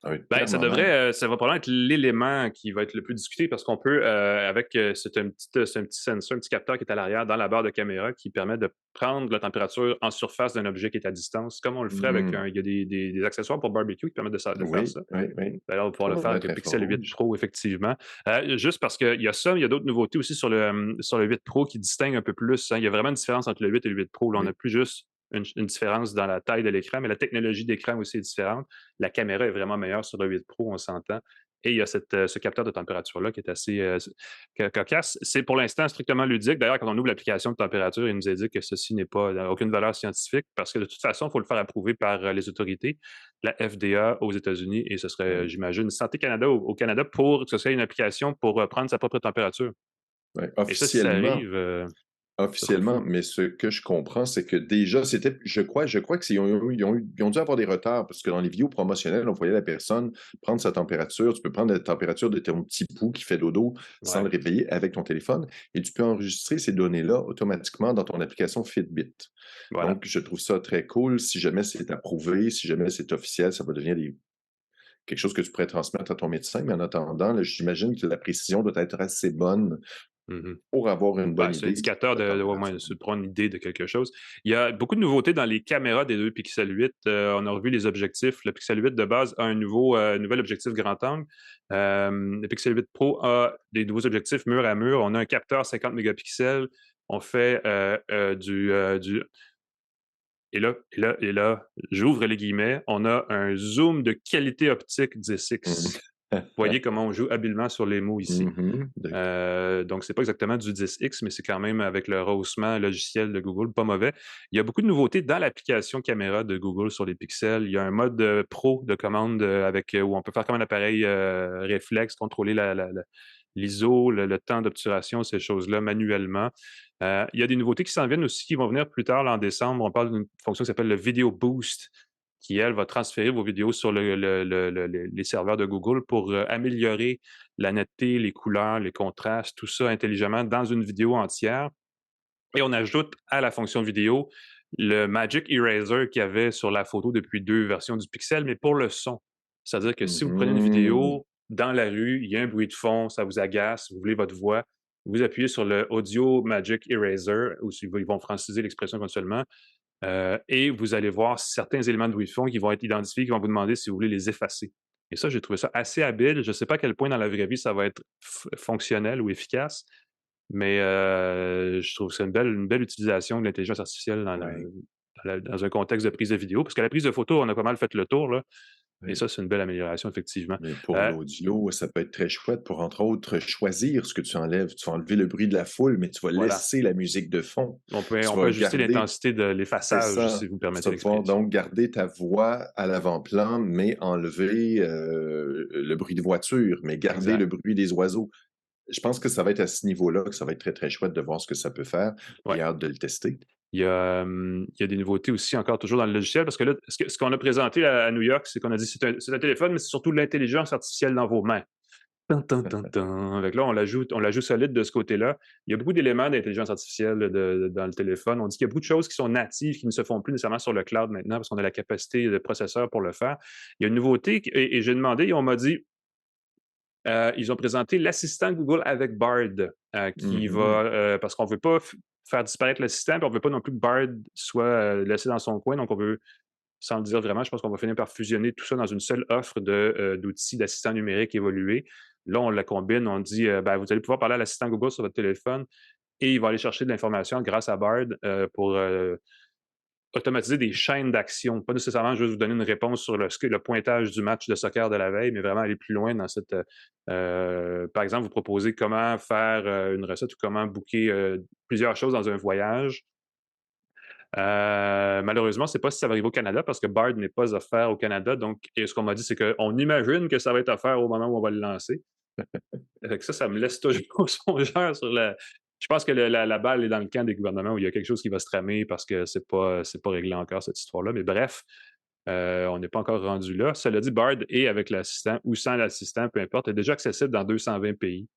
un Ben, thermomètre. ça va probablement être l'élément qui va être le plus discuté parce qu'on peut, c'est un petit sensor, un petit capteur qui est à l'arrière dans la barre de caméra qui permet de prendre la température en surface d'un objet qui est à distance, comme on le ferait avec Mmh. il y a des accessoires pour barbecue qui permettent de faire Oui, ça. oui, oui. Ben là, on va pouvoir le faire avec Thermomètre le Pixel 8 infrarouge. Pro, effectivement. Juste parce qu'il y a ça, il y a d'autres nouveautés aussi sur le 8 Pro qui distinguent un peu plus, hein. Il y a vraiment une différence entre le 8 et le 8 Pro. Là, on n'a Oui. plus juste une différence dans la taille de l'écran, mais la technologie d'écran aussi est différente. La caméra est vraiment meilleure sur le 8 Pro, on s'entend. Et il y a ce capteur de température-là qui est assez cocasse. C'est pour l'instant strictement ludique. D'ailleurs, quand on ouvre l'application de température, il nous indique que ceci n'a aucune valeur scientifique parce que de toute façon, il faut le faire approuver par les autorités, la FDA aux États-Unis, et ce serait, Oui, j'imagine, Santé Canada au Canada pour que ce soit une application pour prendre sa propre température. oui. Et ça, si ça Officiellement, arrive, ça serait officiellement, fou. mais ce que je comprends, c'est que déjà, c'était, je crois ils ont dû avoir des retards parce que dans les vidéos promotionnelles, on voyait la personne prendre sa température. Tu peux prendre la température de ton petit pouls qui fait dodo sans Ouais, le réveiller avec ton téléphone et tu peux enregistrer ces données-là automatiquement dans ton application Fitbit. voilà. Donc, je trouve ça très cool. Si jamais c'est approuvé, si jamais c'est officiel, ça va devenir quelque chose que tu pourrais transmettre à ton médecin. Mais en attendant, là, j'imagine que la précision doit être assez bonne Mmh. pour avoir une Ouais, bonne c'est un idée de indicateur la ouais, ouais, température. c'est de prendre une idée de quelque chose. Il y a beaucoup de nouveautés dans les caméras des 2 Pixel 8. On a revu les objectifs. Le Pixel 8 de base a un nouvel objectif grand angle. Le Pixel 8 Pro a des nouveaux objectifs mur à mur. On a un capteur 50 mégapixels. On fait du et là, j'ouvre les guillemets, on a un zoom de qualité optique Mmh. 10X. Voyez comment on joue habilement sur les mots ici. Mmh. Donc, c'est pas exactement du 10X, mais c'est quand même avec le rehaussement logiciel de Google, pas mauvais. Il y a beaucoup de nouveautés dans l'application caméra de Google sur les pixels. Il y a un mode pro de commande où on peut faire comme un appareil réflexe, contrôler l'ISO, le temps d'obturation, ces choses-là manuellement. Il y a des nouveautés qui s'en viennent aussi, qui vont venir plus tard là, en décembre. On parle d'une fonction qui s'appelle le Video Boost, qui, elle, va transférer vos vidéos sur les serveurs de Google pour améliorer la netteté, les couleurs, les contrastes, tout ça intelligemment dans une vidéo entière. Et on ajoute à la fonction vidéo le Magic Eraser qu'il y avait sur la photo depuis 2 versions du Pixel, mais pour le son. C'est-à-dire que si vous prenez une Mmh. vidéo dans la rue, il y a un bruit de fond, ça vous agace, vous voulez votre voix, vous appuyez sur le Audio Magic Eraser, ou ils vont franciser l'expression éventuellement, et vous allez voir certains éléments de bruit de fond qui vont être identifiés, qui vont vous demander si vous voulez les effacer. Et ça, j'ai trouvé ça assez habile. Je ne sais pas à quel point dans la vraie vie ça va être fonctionnel ou efficace, mais je trouve que c'est une belle utilisation de l'intelligence artificielle Ouais, dans un contexte de prise de vidéo. Parce que la prise de photo, on a pas mal fait le tour, là. Et oui. ça, c'est une belle amélioration, effectivement. Mais pour Euh, l'audio, ça peut être très chouette pour, entre autres, choisir ce que tu enlèves. Tu vas enlever le bruit de la foule, mais tu vas voilà. laisser la musique de fond. On peut, Tu on peut vas ajuster garder l'intensité de C'est l'effaçage, ça. si vous me Tu permettez vas pouvoir l'expression. donc garder ta voix à l'avant-plan, mais enlever, le bruit de voiture, mais garder le Exact. bruit des oiseaux. Je pense que ça va être à ce niveau-là que ça va être très, très chouette de voir ce que ça peut faire. Ouais. J'ai hâte de le tester. Il y a des nouveautés aussi encore toujours dans le logiciel parce que là, ce qu'on a présenté à New York, c'est qu'on a dit c'est un téléphone, mais c'est surtout l'intelligence artificielle dans vos mains. Tin, tin, tin, tin. Avec là, on la joue solide de ce côté-là. Il y a beaucoup d'éléments d'intelligence artificielle dans le téléphone. On dit qu'il y a beaucoup de choses qui sont natives, qui ne se font plus nécessairement sur le cloud maintenant parce qu'on a la capacité de processeur pour le faire. Il y a une nouveauté et j'ai demandé et on m'a dit ils ont présenté l'assistant Google avec Bard qui Mmh. va parce qu'on ne veut pas faire disparaître l'assistant, puis on ne veut pas non plus que Bard soit laissé dans son coin, donc on veut sans le dire vraiment. Je pense qu'on va finir par fusionner tout ça dans une seule offre d'outils d'assistants numériques évolués. Là, on la combine, on dit, ben, vous allez pouvoir parler à l'assistant Google sur votre téléphone et il va aller chercher de l'information grâce à Bard pour automatiser des chaînes d'action. Pas nécessairement juste vous donner une réponse sur le pointage du match de soccer de la veille, mais vraiment aller plus loin dans cette... par exemple, vous proposer comment faire une recette ou comment booker plusieurs choses dans un voyage. Malheureusement, c'est pas si ça va arriver au Canada parce que Bard n'est pas offert au Canada. Donc, et ce qu'on m'a dit, c'est qu'on imagine que ça va être offert au moment où on va le lancer. Fait que ça me laisse toujours songeur sur la. Je pense que la balle est dans le camp des gouvernements où il y a quelque chose qui va se tramer parce que c'est pas réglé encore, cette histoire-là. Mais bref, on n'est pas encore rendu là. Cela dit, Bard est avec l'assistant ou sans l'assistant, peu importe, est déjà accessible dans 220 pays.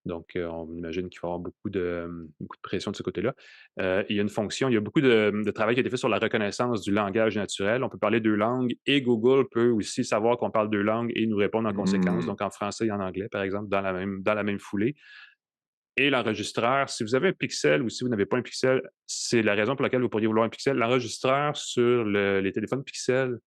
Donc, on imagine qu'il va y avoir beaucoup de pression de ce côté-là. Il y a une fonction, il y a beaucoup de travail qui a été fait sur la reconnaissance du langage naturel. On peut parler deux langues et Google peut aussi savoir qu'on parle deux langues et nous répondre en conséquence, donc en français et en anglais, par exemple, dans la même foulée. Et l'enregistreur, si vous avez un pixel ou si vous n'avez pas un pixel, c'est la raison pour laquelle vous pourriez vouloir un pixel. L'enregistreur sur les téléphones pixels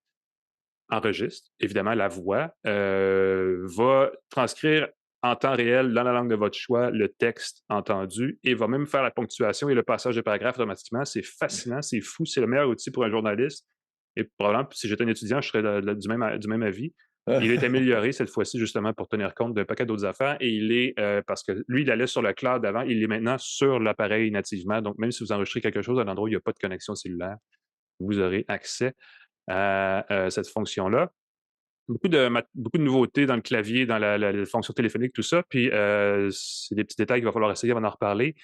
enregistre, évidemment, la voix, va transcrire en temps réel, dans la langue de votre choix, le texte entendu et va même faire la ponctuation et le passage de paragraphe automatiquement. C'est fascinant, c'est fou, c'est le meilleur outil pour un journaliste. Et probablement, si j'étais un étudiant, je serais du même avis. Il est amélioré cette fois-ci, justement, pour tenir compte d'un paquet d'autres affaires. Et il est, parce que lui, il allait sur le cloud avant, il est maintenant sur l'appareil nativement. Donc, même si vous enregistrez quelque chose à un endroit où il n'y a pas de connexion cellulaire, vous aurez accès à cette fonction-là. Beaucoup de nouveautés dans le clavier, dans la fonction téléphonique, tout ça. Puis, c'est des petits détails qu'il va falloir essayer avant d'en reparler.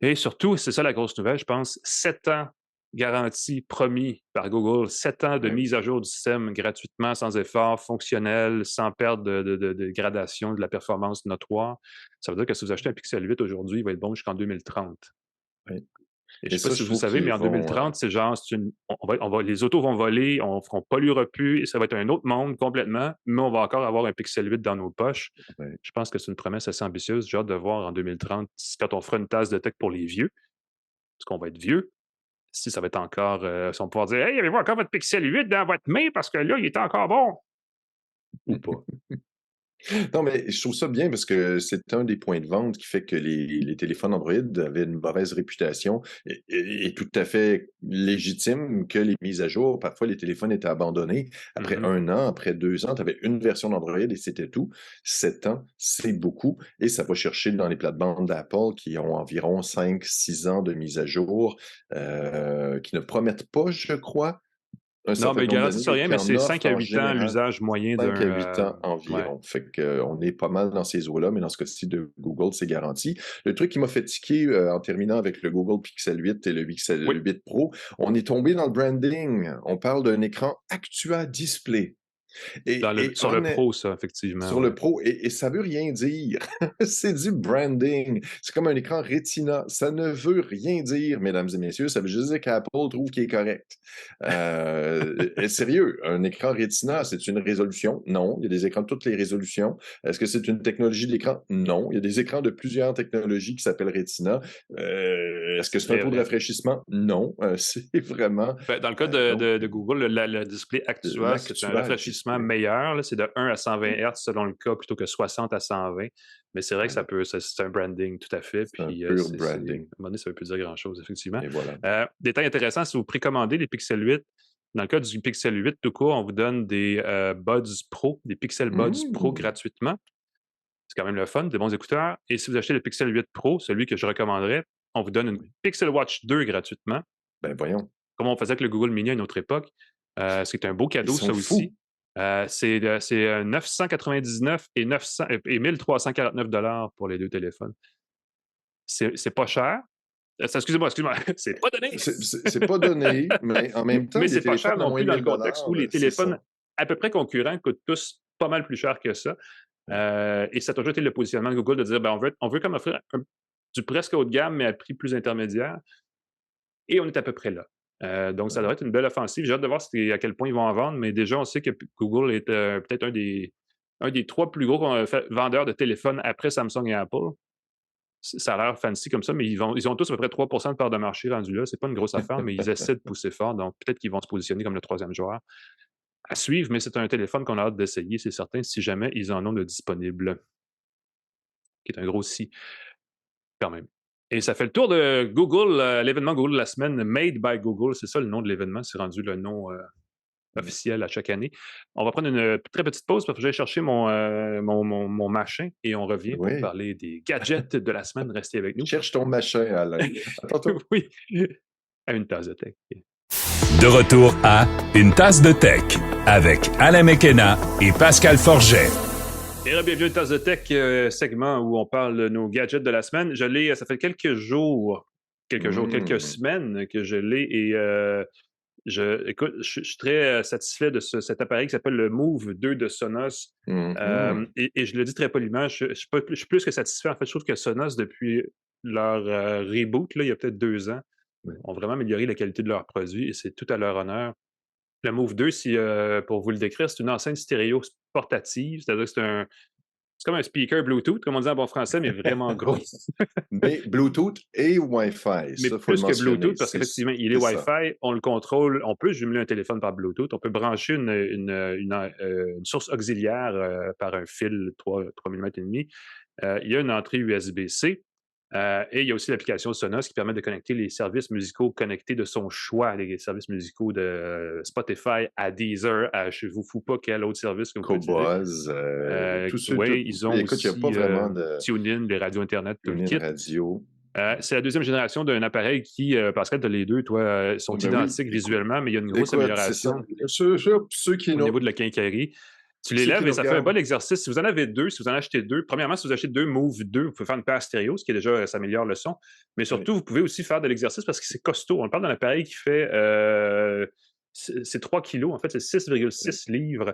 Et surtout, c'est ça la grosse nouvelle, je pense, 7 ans garantie promis par Google, 7 ans de mise à jour du système gratuitement, sans effort, fonctionnel, sans perte de gradation de la performance notoire. Ça veut dire que si vous achetez un Pixel 8 aujourd'hui, il va être bon jusqu'en 2030. Oui. Et je ne sais pas ça, si je vous trouve savez, mais qu'ils en vont, 2030, c'est genre, les autos vont voler, on polluera plus, et ça va être un autre monde complètement, mais on va encore avoir un Pixel 8 dans nos poches. ouais. Je pense que c'est une promesse assez ambitieuse. J'ai hâte de voir en 2030, quand on fera une tasse de tech pour les vieux, parce qu'on va être vieux, si ça va être encore, si on va pouvoir dire, hey, avez-vous encore votre Pixel 8 dans votre main parce que là, il est encore bon, ou pas. Non, mais je trouve ça bien parce que c'est un des points de vente qui fait que les téléphones Android avaient une mauvaise réputation et tout à fait légitime que les mises à jour, parfois les téléphones étaient abandonnés. Après Mhm. 1 an, après 2 ans, tu avais une version d'Android et c'était tout. 7 ans, c'est beaucoup et ça va chercher dans les plates-bandes d'Apple qui ont environ 5-6 ans de mise à jour, qui ne promettent pas, je crois, un Non, certain mais ils nombre garantissent d'années, mais rien, qui mais en c'est 5 offrent à en 8 ans général l'usage moyen 5 à d'un. 8 ans Ouais. environ. Fait que, on est pas mal dans ces eaux-là, mais dans ce cas-ci de Google, c'est garanti. Le truc qui m'a fait tiquer en terminant avec le Google Pixel 8 et le Pixel Oui, 8 Pro, on est tombé dans le branding. On parle d'un écran Actua Display. Et sur le pro, ça, effectivement, sur le ouais. Pro, et ça veut rien dire. C'est du branding. C'est comme un écran Retina. Ça ne veut rien dire, mesdames et messieurs. Ça veut juste dire qu'Apple trouve qu'il est correct. Sérieux, un écran Retina, c'est une résolution? Non. Il y a des écrans de toutes les résolutions. Est-ce que c'est une technologie d'écran? Non. Il y a des écrans de plusieurs technologies qui s'appellent Retina. Est-ce que C'est c'est un très taux de vrai. rafraîchissement? Non. C'est vraiment... Ben, dans le cas donc, de Google, le display Actua, c'est un l'Actua rafraîchissement Display. meilleur. Là, c'est de 1 à 120 Hz selon le cas, plutôt que 60 à 120. Mais c'est vrai que Voilà. c'est un branding tout à fait. C'est un Puis, pur à un branding. moment donné, ça ne veut plus dire grand-chose, effectivement. Et voilà. Détail intéressant, si vous précommandez les Pixel 8, dans le cas du Pixel 8 tout court, on vous donne des Buds Pro, des Pixel Buds Pro Mmh. gratuitement. C'est quand même le fun, des bons écouteurs. Et si vous achetez le Pixel 8 Pro, celui que je recommanderais, on vous donne une Oui. Pixel Watch 2 gratuitement, Ben voyons, comme on faisait avec le Google Mini à une autre époque. C'est un beau ils cadeau, sont ça aussi. fous! C'est 999 et 1349 $ pour les deux téléphones. C'est pas cher. Excusez-moi, c'est pas donné. C'est pas donné, mais en même temps, Mais des c'est pas cher téléphones à non moins plus de dans le 1000 contexte où les c'est téléphones ça. à peu près concurrents coûtent tous pas mal plus cher que ça. Ouais. Et ça a toujours été le positionnement de Google de dire, ben, on veut comme offrir du presque haut de gamme, mais à prix plus intermédiaire. Et on est à peu près là. Donc, ça Ouais. devrait être une belle offensive. J'ai hâte de voir à quel point ils vont en vendre, mais déjà, on sait que Google est peut-être un des 3 plus gros vendeurs de téléphones après Samsung et Apple. ça a l'air fancy comme ça, mais ils ont tous à peu près 3 de part de marché rendu là. C'est pas une grosse affaire, mais ils essaient de pousser fort. Donc, peut-être qu'ils vont se positionner comme le troisième joueur à suivre, mais c'est un téléphone qu'on a hâte d'essayer, c'est certain, si jamais ils en ont de disponible, qui est un gros si, quand même. Et ça fait le tour de Google, l'événement Google de la semaine, Made by Google. C'est ça le nom de l'événement, c'est rendu le nom officiel à chaque année. On va prendre une très petite pause parce que je vais chercher mon machin et on revient pour Oui. parler des gadgets de la semaine. Restez avec nous. Cherche ton machin, Alain. À tantôt. Oui, à une tasse de tech. De retour à Une tasse de tech avec Alain Mekena et Pascal Forget. Et bienvenue à Une tasse de tech, segment où on parle de nos gadgets de la semaine. Ça fait quelques semaines que je l'ai et écoute, je suis très satisfait de cet appareil qui s'appelle le Move 2 de Sonos. Et je le dis très poliment, je suis plus que satisfait. En fait, je trouve que Sonos, depuis leur reboot, là, il y a peut-être 2 ans, ont vraiment amélioré la qualité de leurs produits et c'est tout à leur honneur. Le Move 2, pour vous le décrire, c'est une enceinte stéréo portative, c'est-à-dire que c'est comme un speaker Bluetooth, comme on dit en bon français, mais vraiment gros. Mais Bluetooth et Wi-Fi, Mais ça, faut plus le que mentionner. Bluetooth, parce qu'effectivement, il est Wi-Fi, on le contrôle, on peut jumeler un téléphone par Bluetooth, on peut brancher une source auxiliaire par un fil 3 mm et demi. Il y a une entrée USB-C. Et il y a aussi l'application Sonos qui permet de connecter les services musicaux connectés de son choix, les services musicaux de Spotify à Deezer, à je vous fous pas quel autre service que vous utilisez. Qobuz, tous ceux... Oui, ils ont Écoute, il aussi n'y a pas vraiment de... TuneIn, les radios Internet, tout le TuneIn kit. radio. C'est la deuxième génération d'un appareil qui, Pascal, tu as les deux, toi, sont identiques visuellement, mais il y a une grosse amélioration Ceux qui au niveau de la quincaillerie. Tu les lèves et ça fait un bon exercice. Si vous en avez deux, si vous en achetez deux, premièrement, si vous achetez deux Move 2, vous pouvez faire une paire stéréo, ce qui est déjà, ça améliore le son. Mais surtout, vous pouvez aussi faire de l'exercice parce que c'est costaud. On parle d'un appareil qui fait c'est 3 kilos, en fait, c'est 6,6 livres,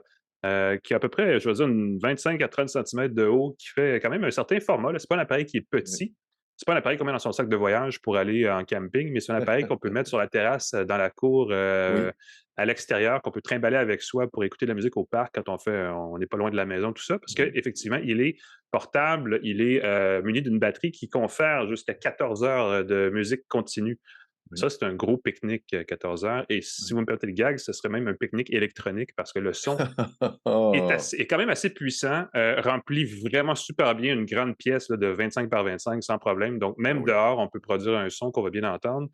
qui a à peu près, je vais dire, une 25 à 30 cm de haut, qui fait quand même un certain format. C'est pas un appareil qui est petit. C'est pas un appareil qu'on met dans son sac de voyage pour aller en camping, mais c'est un appareil qu'on peut mettre sur la terrasse, dans la cour, à l'extérieur, qu'on peut trimballer avec soi pour écouter de la musique au parc quand on n'est pas loin de la maison, tout ça, parce qu'effectivement, il est portable, il est muni d'une batterie qui confère jusqu'à 14 heures de musique continue. Ça, c'est un gros pique-nique 14 heures. Et si vous me permettez le gag, ce serait même un pique-nique électronique parce que le son est quand même assez puissant, remplit vraiment super bien une grande pièce là, de 25 par 25 sans problème. Donc, même dehors, on peut produire un son qu'on va bien entendre.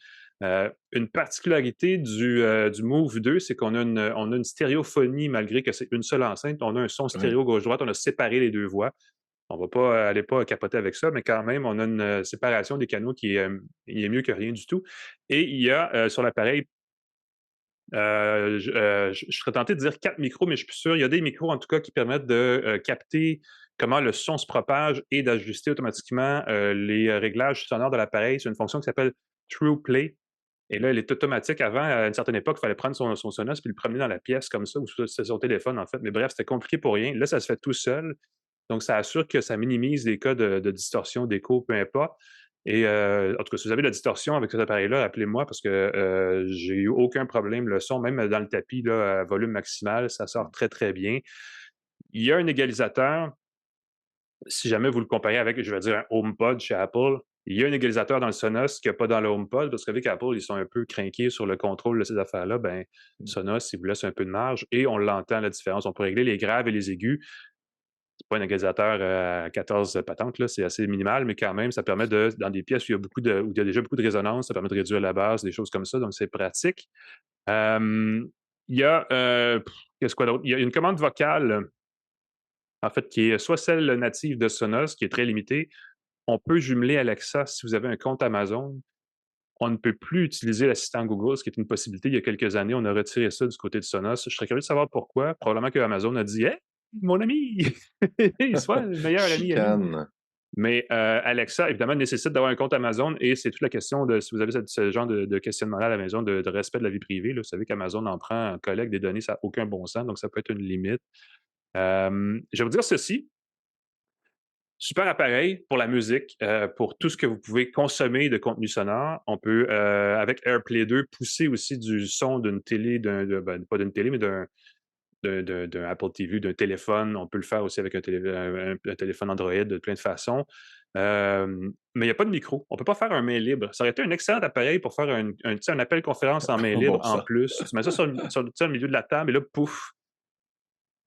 Une particularité du Move 2, c'est qu'on a une stéréophonie malgré que c'est une seule enceinte. On a un son stéréo gauche-droite, on a séparé les deux voix. On va pas aller pas capoter avec ça, mais quand même, on a une séparation des canaux qui est mieux que rien du tout. Et il y a sur l'appareil, je serais tenté de dire 4 micros, mais je suis plus sûr. Il y a des micros, en tout cas, qui permettent de capter comment le son se propage et d'ajuster automatiquement les réglages sonores de l'appareil. C'est une fonction qui s'appelle True Play. Et là, elle est automatique. Avant, à une certaine époque, il fallait prendre son Sonos puis le promener dans la pièce comme ça, ou sur son téléphone, en fait. Mais bref, c'était compliqué pour rien. Là, ça se fait tout seul. Donc, ça assure que ça minimise les cas de distorsion, d'écho, peu importe. Et en tout cas, si vous avez de la distorsion avec cet appareil-là, appelez-moi parce que j'ai eu aucun problème. Le son, même dans le tapis, là, à volume maximal, ça sort très, très bien. Il y a un égalisateur. Si jamais vous le comparez avec, je vais dire, un HomePod chez Apple, il y a un égalisateur dans le Sonos qu'il n'y a pas dans le HomePod parce qu'avec Apple, ils sont un peu crinqués sur le contrôle de ces affaires-là. Ben, Sonos, il vous laisse un peu de marge et on l'entend, la différence. On peut régler les graves et les aigus. C'est pas un égalisateur à 14 patentes, là, c'est assez minimal, mais quand même, ça permet dans des pièces où il y a déjà beaucoup de résonance, ça permet de réduire la basse, des choses comme ça, donc c'est pratique. Il y a, qu'est-ce quoi d'autre? Il y a une commande vocale, en fait, qui est soit celle native de Sonos, qui est très limitée. On peut jumeler Alexa si vous avez un compte Amazon. On ne peut plus utiliser l'assistant Google, ce qui est une possibilité. Il y a quelques années, on a retiré ça du côté de Sonos. Je serais curieux de savoir pourquoi. Probablement que Amazon a dit « Hey, mon ami! Sois le meilleur ami! » Mais Alexa, évidemment, nécessite d'avoir un compte Amazon et c'est toute la question de, si vous avez ce genre de questionnement-là à la maison, de respect de la vie privée. Là, vous savez qu'Amazon en prend, en collecte des données, ça n'a aucun bon sens, donc ça peut être une limite. Je vais vous dire ceci. Super appareil pour la musique, pour tout ce que vous pouvez consommer de contenu sonore. On peut, avec AirPlay 2, pousser aussi du son d'une télé, pas d'une télé, mais d'un d'un Apple TV, d'un téléphone. On peut le faire aussi avec un téléphone Android de plein de façons. Mais il n'y a pas de micro. On ne peut pas faire un main libre. Ça aurait été un excellent appareil pour faire tu sais, un appel conférence en main libre Bon en sang. plus. Tu mets ça tu sais, au milieu de la table et là, pouf!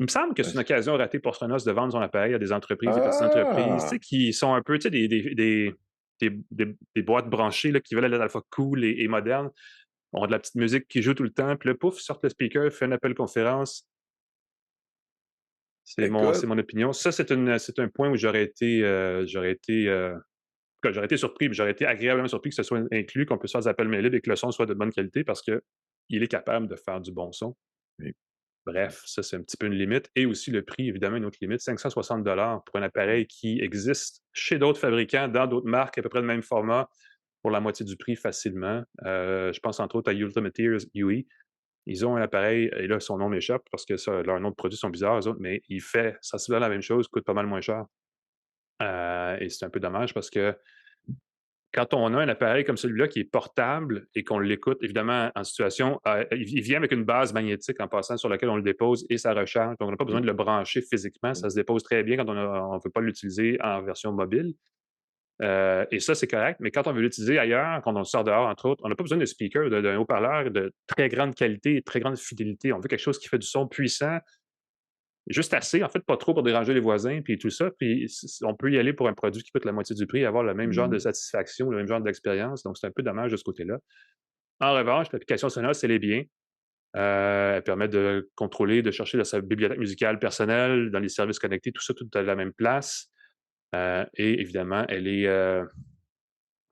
Il me semble que c'est une occasion ratée pour Sonos de vendre son appareil à des entreprises, des petites entreprises, tu sais, Ah! qui sont un peu, tu sais, des boîtes branchées là, qui veulent être à la fois cool et modernes. On a de la petite musique qui joue tout le temps, puis là, pouf, sort le speaker, fait un appel conférence. C'est Écoute, mon opinion. Ça, c'est un point où j'aurais été surpris, puis j'aurais été agréablement surpris que ce soit inclus, qu'on puisse faire des appels mail libres et que le son soit de bonne qualité parce qu'il est capable de faire du bon son. oui. Bref, ça, c'est un petit peu une limite. Et aussi le prix, évidemment, une autre limite, 560 pour un appareil qui existe chez d'autres fabricants, dans d'autres marques, à peu près le même format, pour la moitié du prix facilement. Je pense entre autres à Ultimateers UE. Ils ont un appareil, et là, son nom m'échappe parce que leurs noms de produits sont bizarres, eux autres, mais il fait sensiblement la même chose, coûte pas mal moins cher. Et c'est un peu dommage parce que quand on a un appareil comme celui-là qui est portable et qu'on l'écoute, évidemment, en situation, il vient avec une base magnétique en passant sur laquelle on le dépose et ça recharge. Donc, on n'a pas besoin Oui. de le brancher physiquement. Ça se dépose très bien quand on ne veut pas l'utiliser en version mobile. Et ça, c'est correct. Mais quand on veut l'utiliser ailleurs, quand on le sort dehors, entre autres, on n'a pas besoin de speaker, d'un haut-parleur de très grande qualité et très grande fidélité. On veut quelque chose qui fait du son puissant, juste assez, en fait, pas trop pour déranger les voisins, puis tout ça. Puis on peut y aller pour un produit qui coûte la moitié du prix et avoir le même genre de Mmh. satisfaction, le même genre d'expérience. Donc, c'est un peu dommage de ce côté-là. En revanche, l'application Sonos, elle est bien. Elle permet de contrôler, de chercher dans sa bibliothèque musicale personnelle, dans les services connectés, tout ça, tout à la même place. Et évidemment,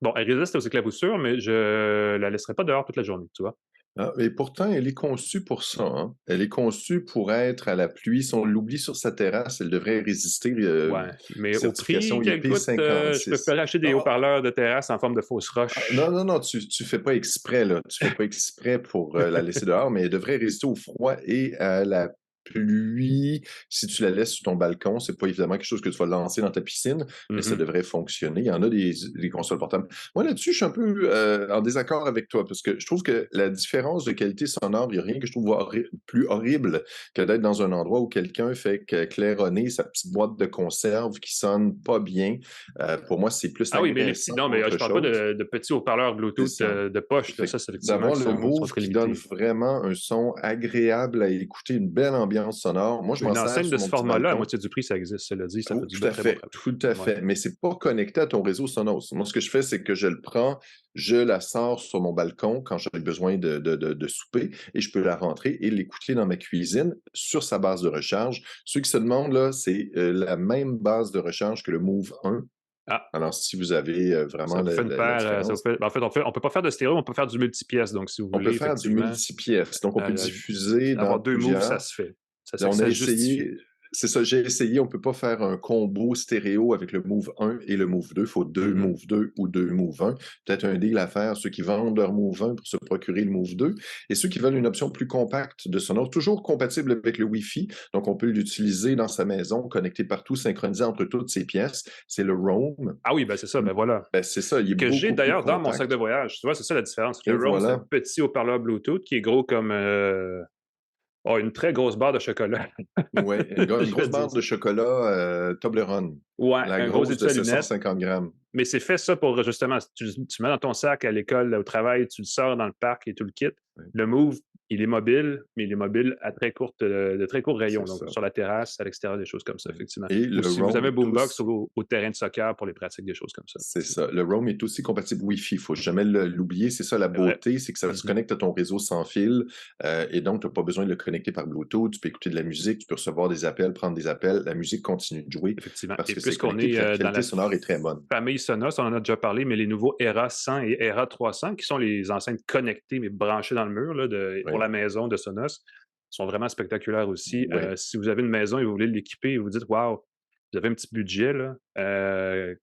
bon, elle résiste aux éclaboussures, mais je la laisserai pas dehors toute la journée, tu vois? Ah, et pourtant, elle est conçue pour ça, hein. Elle est conçue pour être à la pluie. Si on l'oublie sur sa terrasse, elle devrait résister, Ouais, mais au prix certification qu'elle coûte, je IP56. préférerais acheter des Ah! haut-parleurs de terrasse en forme de fausse Non, roche. non, non, tu fais pas exprès, là. Tu fais pas exprès pour, la laisser dehors, mais elle devrait résister au froid et à la pluie. Si tu la laisses sur ton balcon, c'est pas évidemment quelque chose que tu vas lancer dans ta piscine, mais ça Mmh. devrait fonctionner. Il y en a des consoles portables. Moi, là-dessus, je suis un peu, en désaccord avec toi parce que je trouve que la différence de qualité sonore, il y a rien que je trouve plus horrible que d'être dans un endroit où quelqu'un fait que claironner sa petite boîte de conserve qui sonne pas bien. Pour moi, c'est plus Ah oui, mais les petits agressant non, mais je qu'autre parle pas chose. de petits haut-parleurs C'est Bluetooth, ça. de poche, là, Fait ça, que c'est effectivement d'avoir qui le sont Move très qui donne limités. vraiment un son agréable à écouter, une belle ambiance sonore. Moi, je m'en Une sers enceinte de sur ce mon petit format-là, à balcon. moitié du prix, ça existe, cela dit, ça fait Tout du tout à très bon fait, travail. tout à Ouais. fait, mais c'est pas connecté à ton réseau Sonos. Moi, ce que je fais, c'est que je le prends, je la sors sur mon balcon quand j'ai besoin de souper et je peux la rentrer et l'écouter dans ma cuisine sur sa base de recharge. Ceux qui se demandent, là, c'est, la même base de recharge que le Move 1. Ah, Alors si vous avez, vraiment ça vous fait une la paire, ça vous différence. fait en fait, on peut pas faire de stéréo, on peut faire du multipièce, donc si vous On peut voulez faire du effectivement, multi-pièces, donc on peut heu, diffuser dans avoir 2 moves, ça plusieurs. se fait. On a Ça se justifie. essayé, c'est ça, j'ai essayé, on peut pas faire un combo stéréo avec le Move 1 et le Move 2, il faut 2 Mmh. Move 2 ou 2 Move 1. Peut-être un deal à faire, ceux qui vendent leur Move 1 pour se procurer le Move 2 et ceux qui veulent une option plus compacte de Sonos, toujours compatible avec le Wi-Fi, donc on peut l'utiliser dans sa maison, connecté partout, synchronisé entre toutes ses pièces, c'est le Roam. Ah oui, ben, c'est ça, ben, voilà. Ben, c'est ça, il est Que j'ai beaucoup plus d'ailleurs dans mon sac compact de voyage. Tu vois, c'est ça la différence. et Le Roam, c'est un voilà. petit haut-parleur Bluetooth qui est gros comme, une très grosse barre de chocolat. Ouais, une Je vais grosse dire barre de ça. chocolat, Toblerone, Ouais, la un gros grosse de étui à lunettes. 750 grammes. Mais c'est fait ça pour justement, tu mets dans ton sac à l'école, au travail, tu le sors dans le parc et tout le kit. Ouais, Le Move, il est mobile, mais il est mobile à de très courts rayons, c'est donc ça. sur la terrasse, à l'extérieur, des choses comme ça, Ouais. effectivement. Et Ou le si vous Roam avez un est boombox aussi, au terrain de soccer pour les pratiques, des choses comme ça, c'est effectivement. ça, le Roam est aussi compatible Wi-Fi. Il faut jamais l'oublier. C'est ça la C'est vrai. beauté, c'est que ça se Mmh. connecte à ton réseau sans fil, et donc tu as pas besoin de le connecter par Bluetooth. Tu peux écouter de la musique, tu peux recevoir des appels, prendre des appels. La musique continue de jouer Effectivement. parce Et que c'est puisqu'on connecté, est puis la dans qualité la sonore est très bonne. famille Sonos, on en a déjà parlé, mais les nouveaux Era 100 et Era 300, qui sont les enceintes connectées, mais branchées dans le mur là, pour Oui, la maison de Sonos, sont vraiment spectaculaires aussi. oui, Si vous avez une maison et vous voulez l'équiper et vous dites, waouh, vous avez un petit budget, là,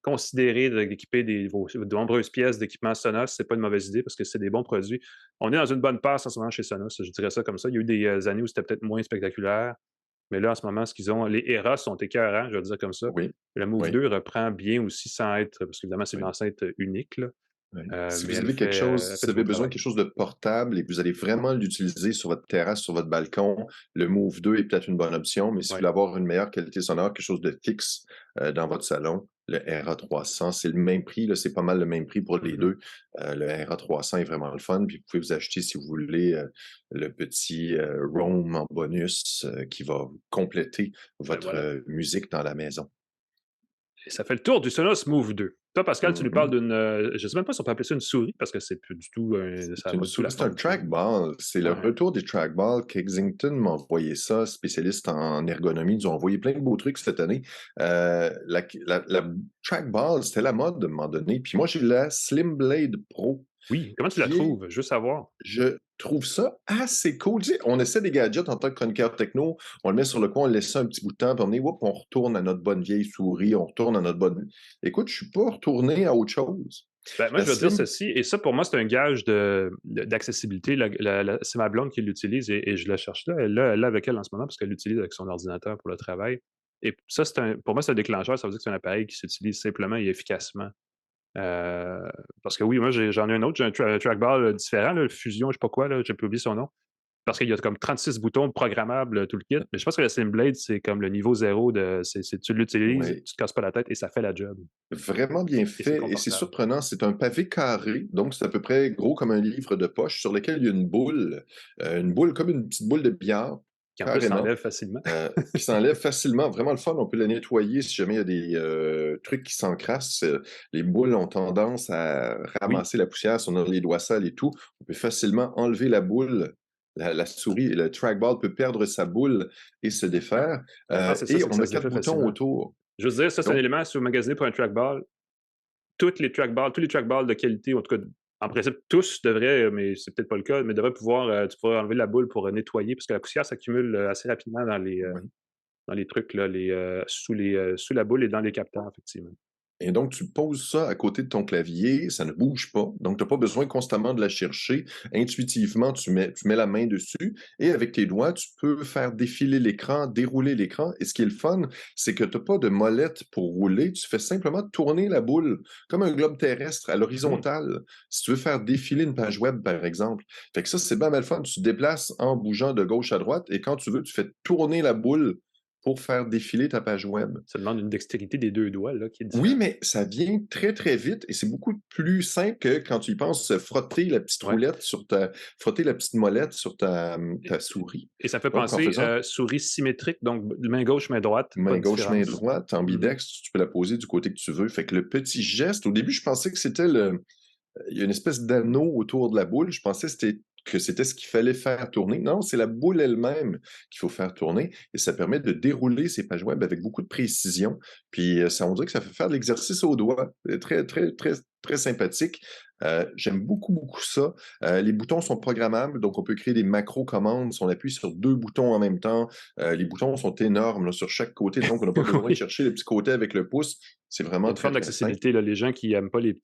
considérez d'équiper de nombreuses pièces d'équipement Sonos. C'est pas une mauvaise idée parce que c'est des bons produits. On est dans une bonne passe en ce moment chez Sonos, je dirais ça comme ça. Il y a eu des années où c'était peut-être moins spectaculaire. Mais là, en ce moment, ce qu'ils ont, les Era sont écœurants, je vais le dire comme ça. oui, Le Move oui, 2 reprend bien aussi sans être, parce qu'évidemment, c'est une oui. enceinte unique, là. Oui. Si Mais vous avez quelque chose, elle si fait vous du beau avez besoin de travail. quelque chose de portable et que vous allez vraiment l'utiliser sur votre terrasse, sur votre balcon, le Move 2 est peut-être une bonne option, mais si vous Ouais. voulez avoir une meilleure qualité sonore, quelque chose de fixe dans votre salon, le RA300, c'est le même prix, là, c'est pas mal le même prix pour les Mhm. deux. Le RA300 est vraiment le fun, puis vous pouvez vous acheter, si vous voulez, le petit Roam en bonus qui va compléter Ben votre voilà. musique dans la maison. Et ça fait le tour du Sonos Move 2. Toi, Pascal, tu nous parles Mhm. d'une. Je sais même pas si on peut appeler ça une souris parce que c'est plus du tout. Ça C'est n'a une pas du tout la souris, c'est un forme d'une souris. trackball. C'est le Ouais. retour des trackballs. Kexington m'a envoyé ça, spécialiste en ergonomie. Ils ont envoyé plein de beaux trucs cette année. La trackball, c'était la mode à un moment donné. Puis moi, j'ai la Slim Blade Pro, Oui, comment tu la qui est, trouves? Je veux savoir. je trouve ça assez cool. Tu sais, on essaie des gadgets en tant que chroniqueur techno, on le met sur le coin, on le laisse ça un petit bout de temps, puis on retourne à notre bonne vieille souris, on retourne à notre bonne... Écoute, je suis pas retourné à autre chose. Ben, moi, La je vais te dire Slim... ceci, et ça, pour moi, c'est un gage d'accessibilité. C'est ma blonde qui l'utilise et je la cherche là. Elle l'a avec elle en ce moment parce qu'elle l'utilise avec son ordinateur pour le travail. Et ça, pour moi, c'est un déclencheur. Ça veut dire que c'est un appareil qui s'utilise simplement et efficacement. Euh, Parce que oui, moi, j'en ai un autre. J'ai un trackball différent, là, le Fusion, je sais pas quoi, là, j'ai plus oublié son nom. Parce qu'il y a comme 36 boutons programmables, tout le kit. Mais je pense que la Slim Blade, c'est comme le niveau zéro de. Tu l'utilises, Ouais. tu te casses pas la tête et ça fait la job. Vraiment bien Et c'est fait et c'est confortable. surprenant. C'est un pavé carré, donc c'est à peu près gros comme un livre de poche sur lequel il y a une boule comme une petite boule de billard, Qui en plus carrément, s'enlève facilement. qui s'enlève facilement. Vraiment le fun. On peut la nettoyer si jamais il y a des trucs qui s'encrassent. Les boules ont tendance à Oui. ramasser la poussière si on a les doigts sales et tout. On peut facilement enlever la boule. La souris, le trackball peut perdre sa boule et se défaire. Ben, je pense que c'est ça, Et c'est que on ça a se 4 défait boutons facilement. autour. Je veux dire, ça, c'est un Donc, élément, si vous magasinez pour un trackball, tous les trackballs de qualité, en tout cas, en principe, tous devraient, mais c'est peut-être pas le cas, mais devraient pouvoir, tu pourrais enlever la boule pour nettoyer, parce que la poussière s'accumule assez rapidement dans les trucs, là, sous la boule et dans les capteurs, effectivement. et donc, tu poses ça à côté de ton clavier, ça ne bouge pas, donc tu as pas besoin constamment de la chercher. Intuitivement, tu mets la main dessus et avec tes doigts, tu peux faire défiler l'écran, dérouler l'écran. Et ce qui est le fun, c'est que tu as pas de molette pour rouler, tu fais simplement tourner la boule comme un globe terrestre à Mhm. l'horizontale. Si tu veux faire défiler une page web, par exemple. Fait que ça, c'est bien mal fun. Tu te déplaces en bougeant de gauche à droite et quand tu veux, tu fais tourner la boule pour faire défiler ta page web. Ça demande une dextérité des deux doigts, là, qui est Oui, différente. mais ça vient très, très vite et c'est beaucoup plus simple que quand tu y penses, frotter la petite Ouais. roulette frotter la petite molette sur ta souris. Et ça me fait Donc, en penser, faisant souris symétrique, donc main gauche, main droite, pas main de gauche, main différence. droite, Mhm. ambidextre, tu peux la poser du côté que tu veux. Fait que le petit geste, au début, je pensais que c'était il y a une espèce d'anneau autour de la boule. Je pensais que c'était ce qu'il fallait faire tourner. Non, c'est la boule elle-même qu'il faut faire tourner et ça permet de dérouler ces pages web avec beaucoup de précision. Puis ça, on dirait que ça fait faire de l'exercice au doigt. Très, très, très, très sympathique. J'aime beaucoup, beaucoup ça. Les boutons sont programmables, donc on peut créer des macro-commandes. Si on appuie sur 2 boutons en même temps, les boutons sont énormes là, sur chaque côté, donc on n'a pas besoin de Oui. chercher le petit côté avec le pouce. C'est Il y a vraiment une très, forme très simple. d'accessibilité, là. Les gens qui aiment pas les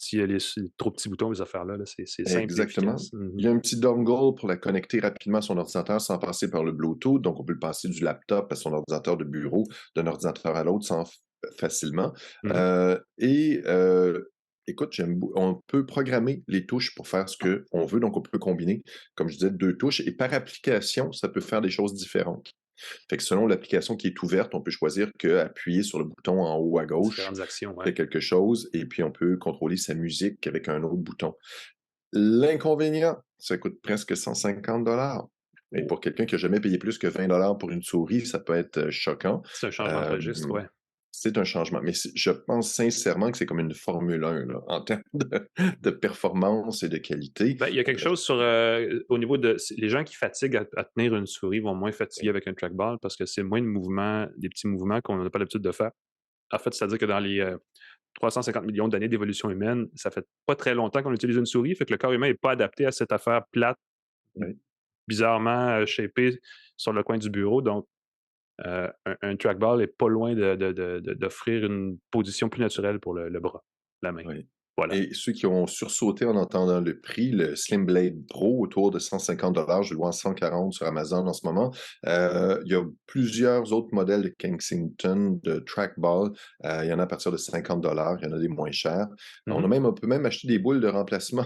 trop petits boutons, les affaires-là, là, c'est simple et Exactement. efficace. Mhm. Il y a un petit dongle pour la connecter rapidement à son ordinateur sans passer par le Bluetooth. Donc, on peut le passer du laptop à son ordinateur de bureau, d'un ordinateur à l'autre facilement. Mhm. Écoute, on peut programmer les touches pour faire ce qu'on veut. Donc, on peut combiner, comme je disais, 2 touches. Et par application, ça peut faire des choses différentes. Fait que selon l'application qui est ouverte, on peut choisir qu'appuyer sur le bouton en haut à gauche Différentes actions, ouais. fait quelque chose. Et puis, on peut contrôler sa musique avec un autre bouton. L'inconvénient, ça coûte presque 150 et Oh. pour quelqu'un qui a jamais payé plus que 20 pour une souris, ça peut être, choquant. C'est un changement de registre, Hem, ouais. c'est un changement, mais je pense sincèrement que c'est comme une Formule 1 là, en termes de performance et de qualité. Ben, il y a quelque chose au niveau de les gens qui fatiguent à tenir une souris vont moins fatiguer avec un trackball parce que c'est moins de mouvements, des petits mouvements qu'on n'a pas l'habitude de faire. En fait, c'est-à-dire que dans les 350 millions d'années d'évolution humaine, ça fait pas très longtemps qu'on utilise une souris, fait que le corps humain est pas adapté à cette affaire plate, Oui. bizarrement shapée sur le coin du bureau. Donc, un trackball est pas loin d'offrir une position plus naturelle pour le bras, la main. Oui. Voilà. Et ceux qui ont sursauté en entendant le prix, le Slim Blade Pro autour de 150 $, je le vois en 140 sur Amazon en ce moment. Il y a plusieurs autres modèles de Kensington, de Trackball. Il y en a à partir de 50 $, il y en a des moins chers. On peut même acheter des boules de remplacement.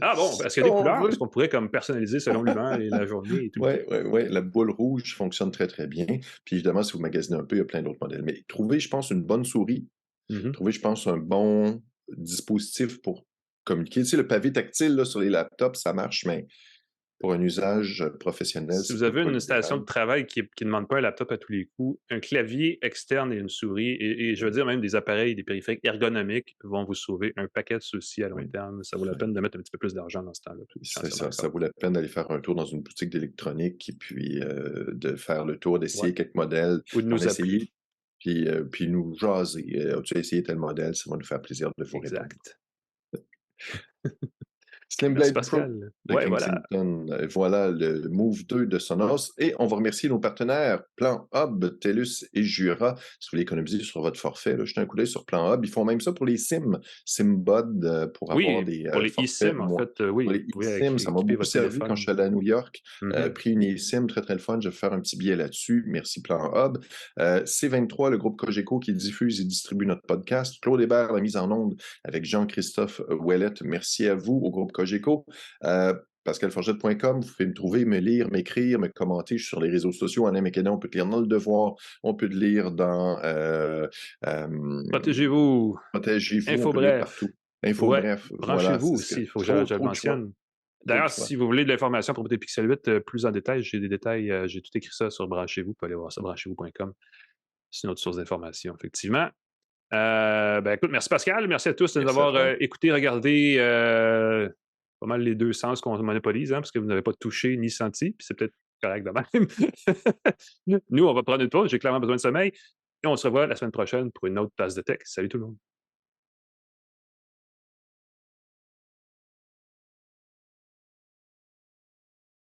Ah bon, est-ce Si qu'il y a des on couleurs? veut. Est-ce qu'on pourrait comme personnaliser selon l'humeur et la journée et tout? Ouais, ouais, ouais, la boule rouge fonctionne très, très bien. Puis évidemment, si vous magasinez un peu, il y a plein d'autres modèles. Mais trouvez, je pense, une bonne souris. Mhm. Trouver, je pense, un bon dispositif pour communiquer. Tu sais, le pavé tactile là, sur les laptops, ça marche, mais pour un usage professionnel, Si c'est vous peut-être avez pas une station l'idéal. de travail qui ne demande pas un laptop à tous les coups, un clavier externe et une souris, et je veux dire même des appareils, des périphériques ergonomiques vont vous sauver un paquet de soucis à long Oui, terme. Ça vaut la oui. peine de mettre un petit peu plus d'argent dans ce temps-là. Je suis C'est entièrement ça, ça d'accord. vaut la peine d'aller faire un tour dans une boutique d'électronique et puis de faire le tour, Ouais. d'essayer quelques modèles, Ou de en nous appeler. essayer, puis nous jaser. As-tu essayé tel modèle? Ça va nous faire plaisir de vous répondre. Exact. Slim Merci Blade Pro Pascal. de Ouais, voilà. Kensington. Voilà le Move 2 de Sonos. Et on va remercier nos partenaires, Plan Hub, TELUS et Jura. Si vous voulez économiser sur votre forfait, là, jetez un coup d'œil sur Plan Hub. Ils font même ça pour les SIM, SIMBud, pour avoir Oui, des pour les forfaits eSIM, en mois. fait, Pour oui, les vous pouvez eSIM, ça m'a équiper beaucoup votre servi quand je téléphone. suis allé à New York. Mhm. Pris une eSIM, très très le fun. Je vais faire un petit billet là-dessus. Merci Plan Hub. C23, le groupe Cogeco qui diffuse et distribue notre podcast. Claude Hébert, la mise en onde avec Jean-Christophe Ouellette. Merci à vous au groupe Cogeco. PascalForgette.com, vous pouvez me trouver, me lire, m'écrire, me commenter. Je suis sur les réseaux sociaux. Alain McKenna, on peut te lire dans Le Devoir, on peut te lire dans Protégez-vous. Protégez-vous, on Info peut te lire bref. partout. Info Ouais, bref, voilà, branchez-vous c'est ce que. aussi, il faut que je le Trop de choix. mentionne. Trop de D'ailleurs, choix. si vous voulez de l'information à propos des Pixel 8 plus en détail, j'ai des détails, j'ai tout écrit ça sur Branchez-vous, vous pouvez aller voir ça, branchez-vous.com. C'est une autre source d'information, effectivement. Ben écoute, merci Pascal, merci à tous de nous Merci à avoir toi. écouté, regardé pas mal les deux sens qu'on monopolise, hein, parce que vous n'avez pas touché ni senti, puis c'est peut-être correct de même. Nous, on va prendre une pause, j'ai clairement besoin de sommeil, et on se revoit la semaine prochaine pour une autre tasse de tech. Salut tout le monde.